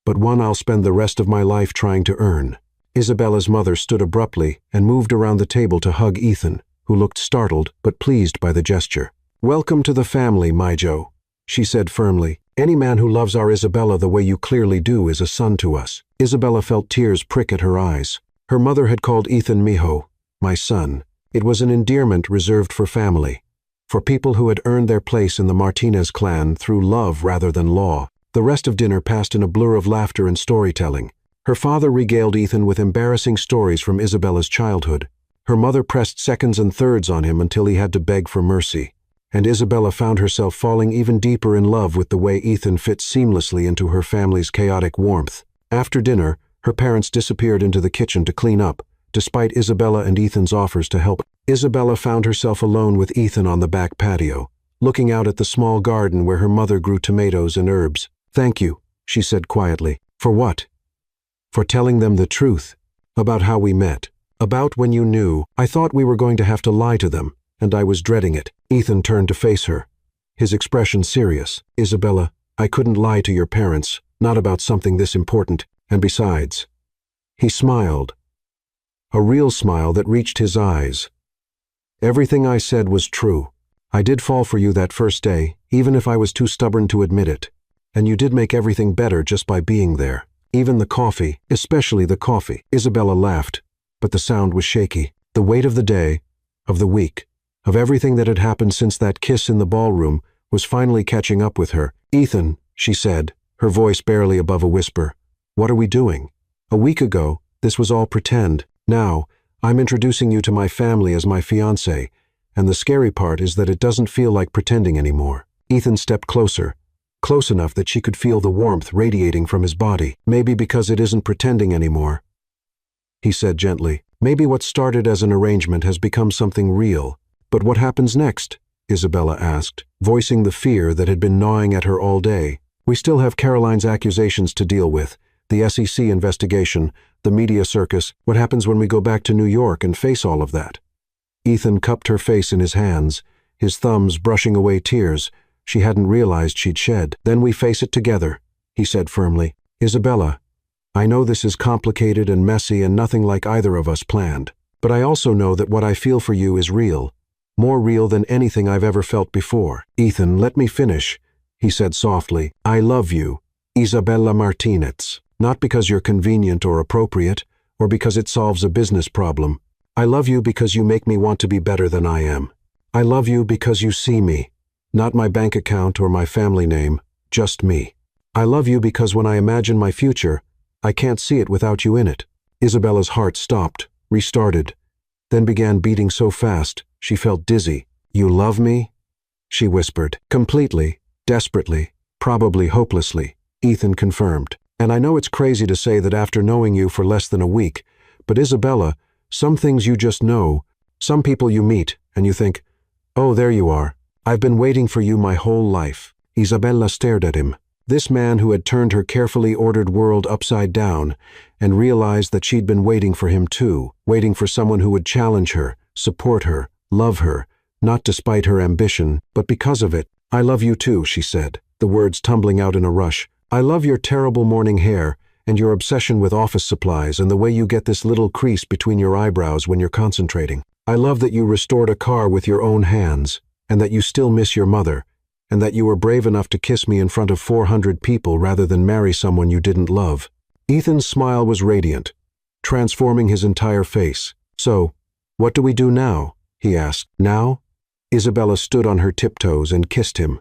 but one I'll spend the rest of my life trying to earn." Isabella's mother stood abruptly and moved around the table to hug Ethan, who looked startled but pleased by the gesture. "Welcome to the family, Mijo," she said firmly. "Any man who loves our Isabella the way you clearly do is a son to us." Isabella felt tears prick at her eyes. Her mother had called Ethan mijo, my son. It was an endearment reserved for family, for people who had earned their place in the Martinez clan through love rather than law. The rest of dinner passed in a blur of laughter and storytelling. Her father regaled Ethan with embarrassing stories from Isabella's childhood. Her mother pressed seconds and thirds on him until he had to beg for mercy. And Isabella found herself falling even deeper in love with the way Ethan fit seamlessly into her family's chaotic warmth. After dinner, her parents disappeared into the kitchen to clean up, despite Isabella and Ethan's offers to help. Isabella found herself alone with Ethan on the back patio, looking out at the small garden where her mother grew tomatoes and herbs. "Thank you," she said quietly. "For what?" "For telling them the truth, about how we met, about when you knew. I thought we were going to have to lie to them, and I was dreading it." Ethan turned to face her, his expression serious. "Isabella, I couldn't lie to your parents, not about something this important, and besides." He smiled, a real smile that reached his eyes. "Everything I said was true. I did fall for you that first day, even if I was too stubborn to admit it. And you did make everything better just by being there. Even the coffee, especially the coffee." Isabella laughed, but the sound was shaky. The weight of the day, of the week, of everything that had happened since that kiss in the ballroom was finally catching up with her. "Ethan," she said, her voice barely above a whisper, "what are we doing? A week ago, this was all pretend. Now, I'm introducing you to my family as my fiancé, and the scary part is that it doesn't feel like pretending anymore." Ethan stepped closer, close enough that she could feel the warmth radiating from his body. "Maybe because it isn't pretending anymore," he said gently. "Maybe what started as an arrangement has become something real." "But what happens next?" Isabella asked, voicing the fear that had been gnawing at her all day. "We still have Caroline's accusations to deal with, the SEC investigation, the media circus. What happens when we go back to New York and face all of that?" Ethan cupped her face in his hands, his thumbs brushing away tears she hadn't realized she'd shed. "Then we face it together," he said firmly. "Isabella, I know this is complicated and messy and nothing like either of us planned, but I also know that what I feel for you is real, more real than anything I've ever felt before." "Ethan, let me finish," he said softly. "I love you, Isabella Martinez, not because you're convenient or appropriate, or because it solves a business problem. I love you because you make me want to be better than I am. I love you because you see me, not my bank account or my family name, just me. I love you because when I imagine my future, I can't see it without you in it." Isabella's heart stopped, restarted, then began beating so fast she felt dizzy. "You love me?" she whispered. "Completely, desperately, probably hopelessly," Ethan confirmed. "And I know it's crazy to say that after knowing you for less than a week, but Isabella, some things you just know, some people you meet, and you think, oh, there you are. I've been waiting for you my whole life." Isabella stared at him, this man who had turned her carefully ordered world upside down, and realized that she'd been waiting for him too, waiting for someone who would challenge her, support her, love her, not despite her ambition, but because of it. "I love you too," she said, the words tumbling out in a rush. "I love your terrible morning hair, and your obsession with office supplies, and the way you get this little crease between your eyebrows when you're concentrating. I love that you restored a car with your own hands, and that you still miss your mother, and that you were brave enough to kiss me in front of 400 people rather than marry someone you didn't love." Ethan's smile was radiant, transforming his entire face. "So, what do we do now?" he asked. "Now?" Isabella stood on her tiptoes and kissed him.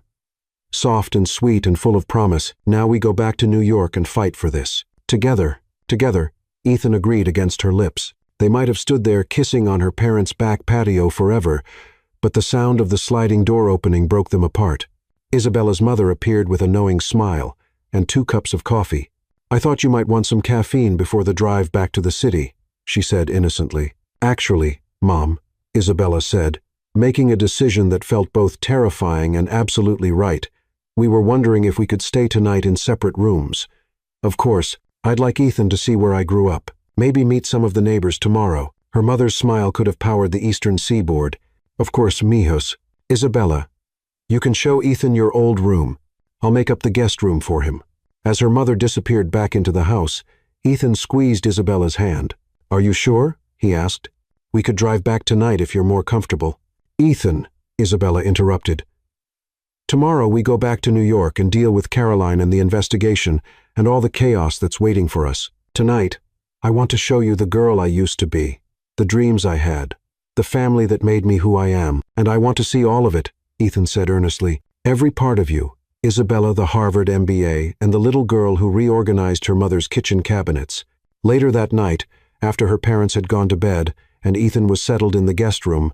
Soft and sweet and full of promise. "Now we go back to New York and fight for this. Together, together," Ethan agreed against her lips. They might have stood there kissing on her parents' back patio forever, but the sound of the sliding door opening broke them apart. Isabella's mother appeared with a knowing smile and 2 cups of coffee. "I thought you might want some caffeine before the drive back to the city," she said innocently. "Actually, Mom," Isabella said, making a decision that felt both terrifying and absolutely right, "we were wondering if we could stay tonight in separate rooms. Of course, I'd like Ethan to see where I grew up. Maybe meet some of the neighbors tomorrow." Her mother's smile could have powered the eastern seaboard. "Of course, mijos. Isabella, you can show Ethan your old room. I'll make up the guest room for him." As her mother disappeared back into the house, Ethan squeezed Isabella's hand. "Are you sure?" he asked. "We could drive back tonight if you're more comfortable." "Ethan," Isabella interrupted. "Tomorrow we go back to New York and deal with Caroline and the investigation and all the chaos that's waiting for us. Tonight, I want to show you the girl I used to be, the dreams I had, the family that made me who I am, and I want to see all of it," Ethan said earnestly. "Every part of you, Isabella the Harvard MBA and the little girl who reorganized her mother's kitchen cabinets." Later that night, after her parents had gone to bed and Ethan was settled in the guest room,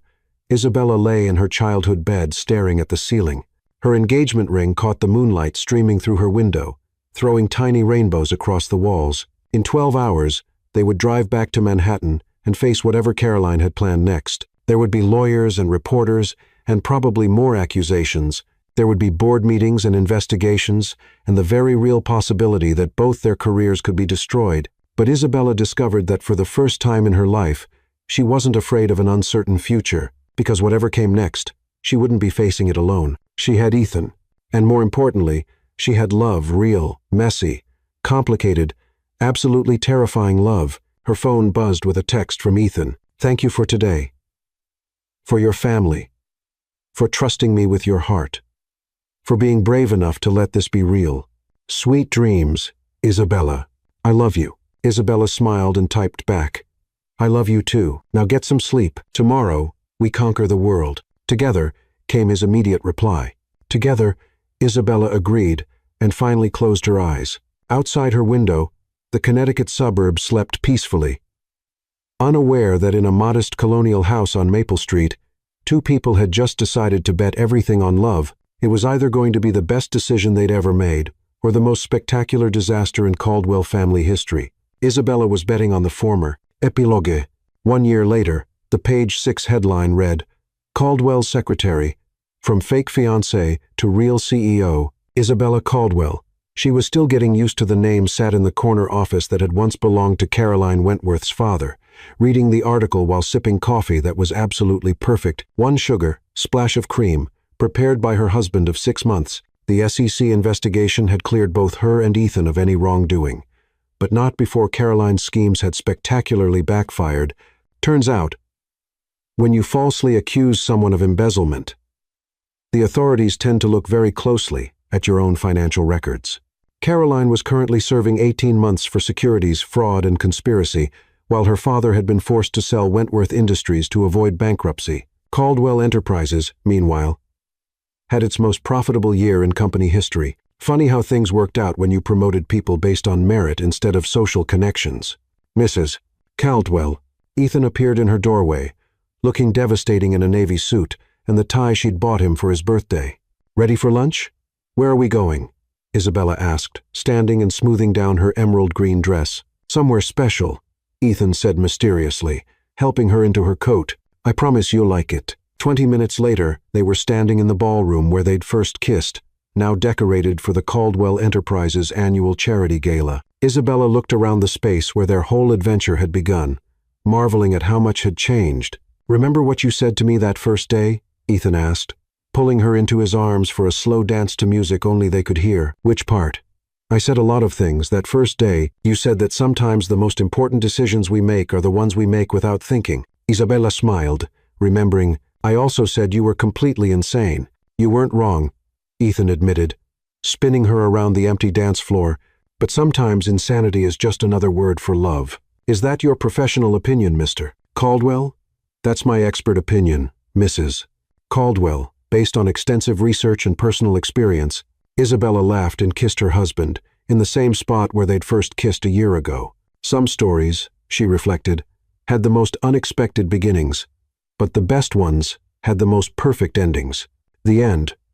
Isabella lay in her childhood bed staring at the ceiling. Her engagement ring caught the moonlight streaming through her window, throwing tiny rainbows across the walls. In 12 hours, they would drive back to Manhattan and face whatever Caroline had planned next. There would be lawyers and reporters, and probably more accusations. There would be board meetings and investigations, and the very real possibility that both their careers could be destroyed. But Isabella discovered that for the first time in her life, she wasn't afraid of an uncertain future, because whatever came next, she wouldn't be facing it alone. She had Ethan. And more importantly, she had love, real, messy, complicated, absolutely terrifying love. Her phone buzzed with a text from Ethan. "Thank you for today. For your family. For trusting me with your heart. For being brave enough to let this be real. Sweet dreams, Isabella. I love you." Isabella smiled and typed back, "I love you too. Now get some sleep. Tomorrow, we conquer the world." "Together," came his immediate reply. "Together," Isabella agreed and finally closed her eyes. Outside her window, the Connecticut suburbs slept peacefully, unaware that in a modest colonial house on Maple Street, two people had just decided to bet everything on love. It was either going to be the best decision they'd ever made, or the most spectacular disaster in Caldwell family history. Isabella was betting on the former. Epilogue. 1 year later, the Page 6 headline read, "Caldwell's secretary, from fake fiancé to real CEO, Isabella Caldwell." She was still getting used to the name, sat in the corner office that had once belonged to Caroline Wentworth's father, reading the article while sipping coffee that was absolutely perfect, 1 sugar, splash of cream, prepared by her husband of 6 months. The SEC investigation had cleared both her and Ethan of any wrongdoing, but not before Caroline's schemes had spectacularly backfired. Turns out, when you falsely accuse someone of embezzlement, the authorities tend to look very closely at your own financial records. Caroline was currently serving 18 months for securities fraud and conspiracy, while her father had been forced to sell Wentworth Industries to avoid bankruptcy. Caldwell Enterprises, meanwhile, had its most profitable year in company history. Funny how things worked out when you promoted people based on merit instead of social connections. "Mrs. Caldwell." Ethan appeared in her doorway, looking devastating in a navy suit and the tie she'd bought him for his birthday. "Ready for lunch? Where are we going?" Isabella asked, standing and smoothing down her emerald green dress. "Somewhere special," Ethan said mysteriously, helping her into her coat. "I promise you'll like it." 20 minutes later, they were standing in the ballroom where they'd first kissed, now decorated for the Caldwell Enterprises annual charity gala. Isabella looked around the space where their whole adventure had begun, marveling at how much had changed. "Remember what you said to me that first day?" Ethan asked, pulling her into his arms for a slow dance to music only they could hear. "Which part?" "I said a lot of things. That first day, you said that sometimes the most important decisions we make are the ones we make without thinking." Isabella smiled, remembering, "I also said you were completely insane." "You weren't wrong," Ethan admitted, spinning her around the empty dance floor, "but sometimes insanity is just another word for love." "Is that your professional opinion, Mr. Caldwell?" "That's my expert opinion, Mrs. Caldwell, based on extensive research and personal experience." Isabella laughed and kissed her husband, in the same spot where they'd first kissed a year ago. Some stories, she reflected, had the most unexpected beginnings, but the best ones had the most perfect endings. The end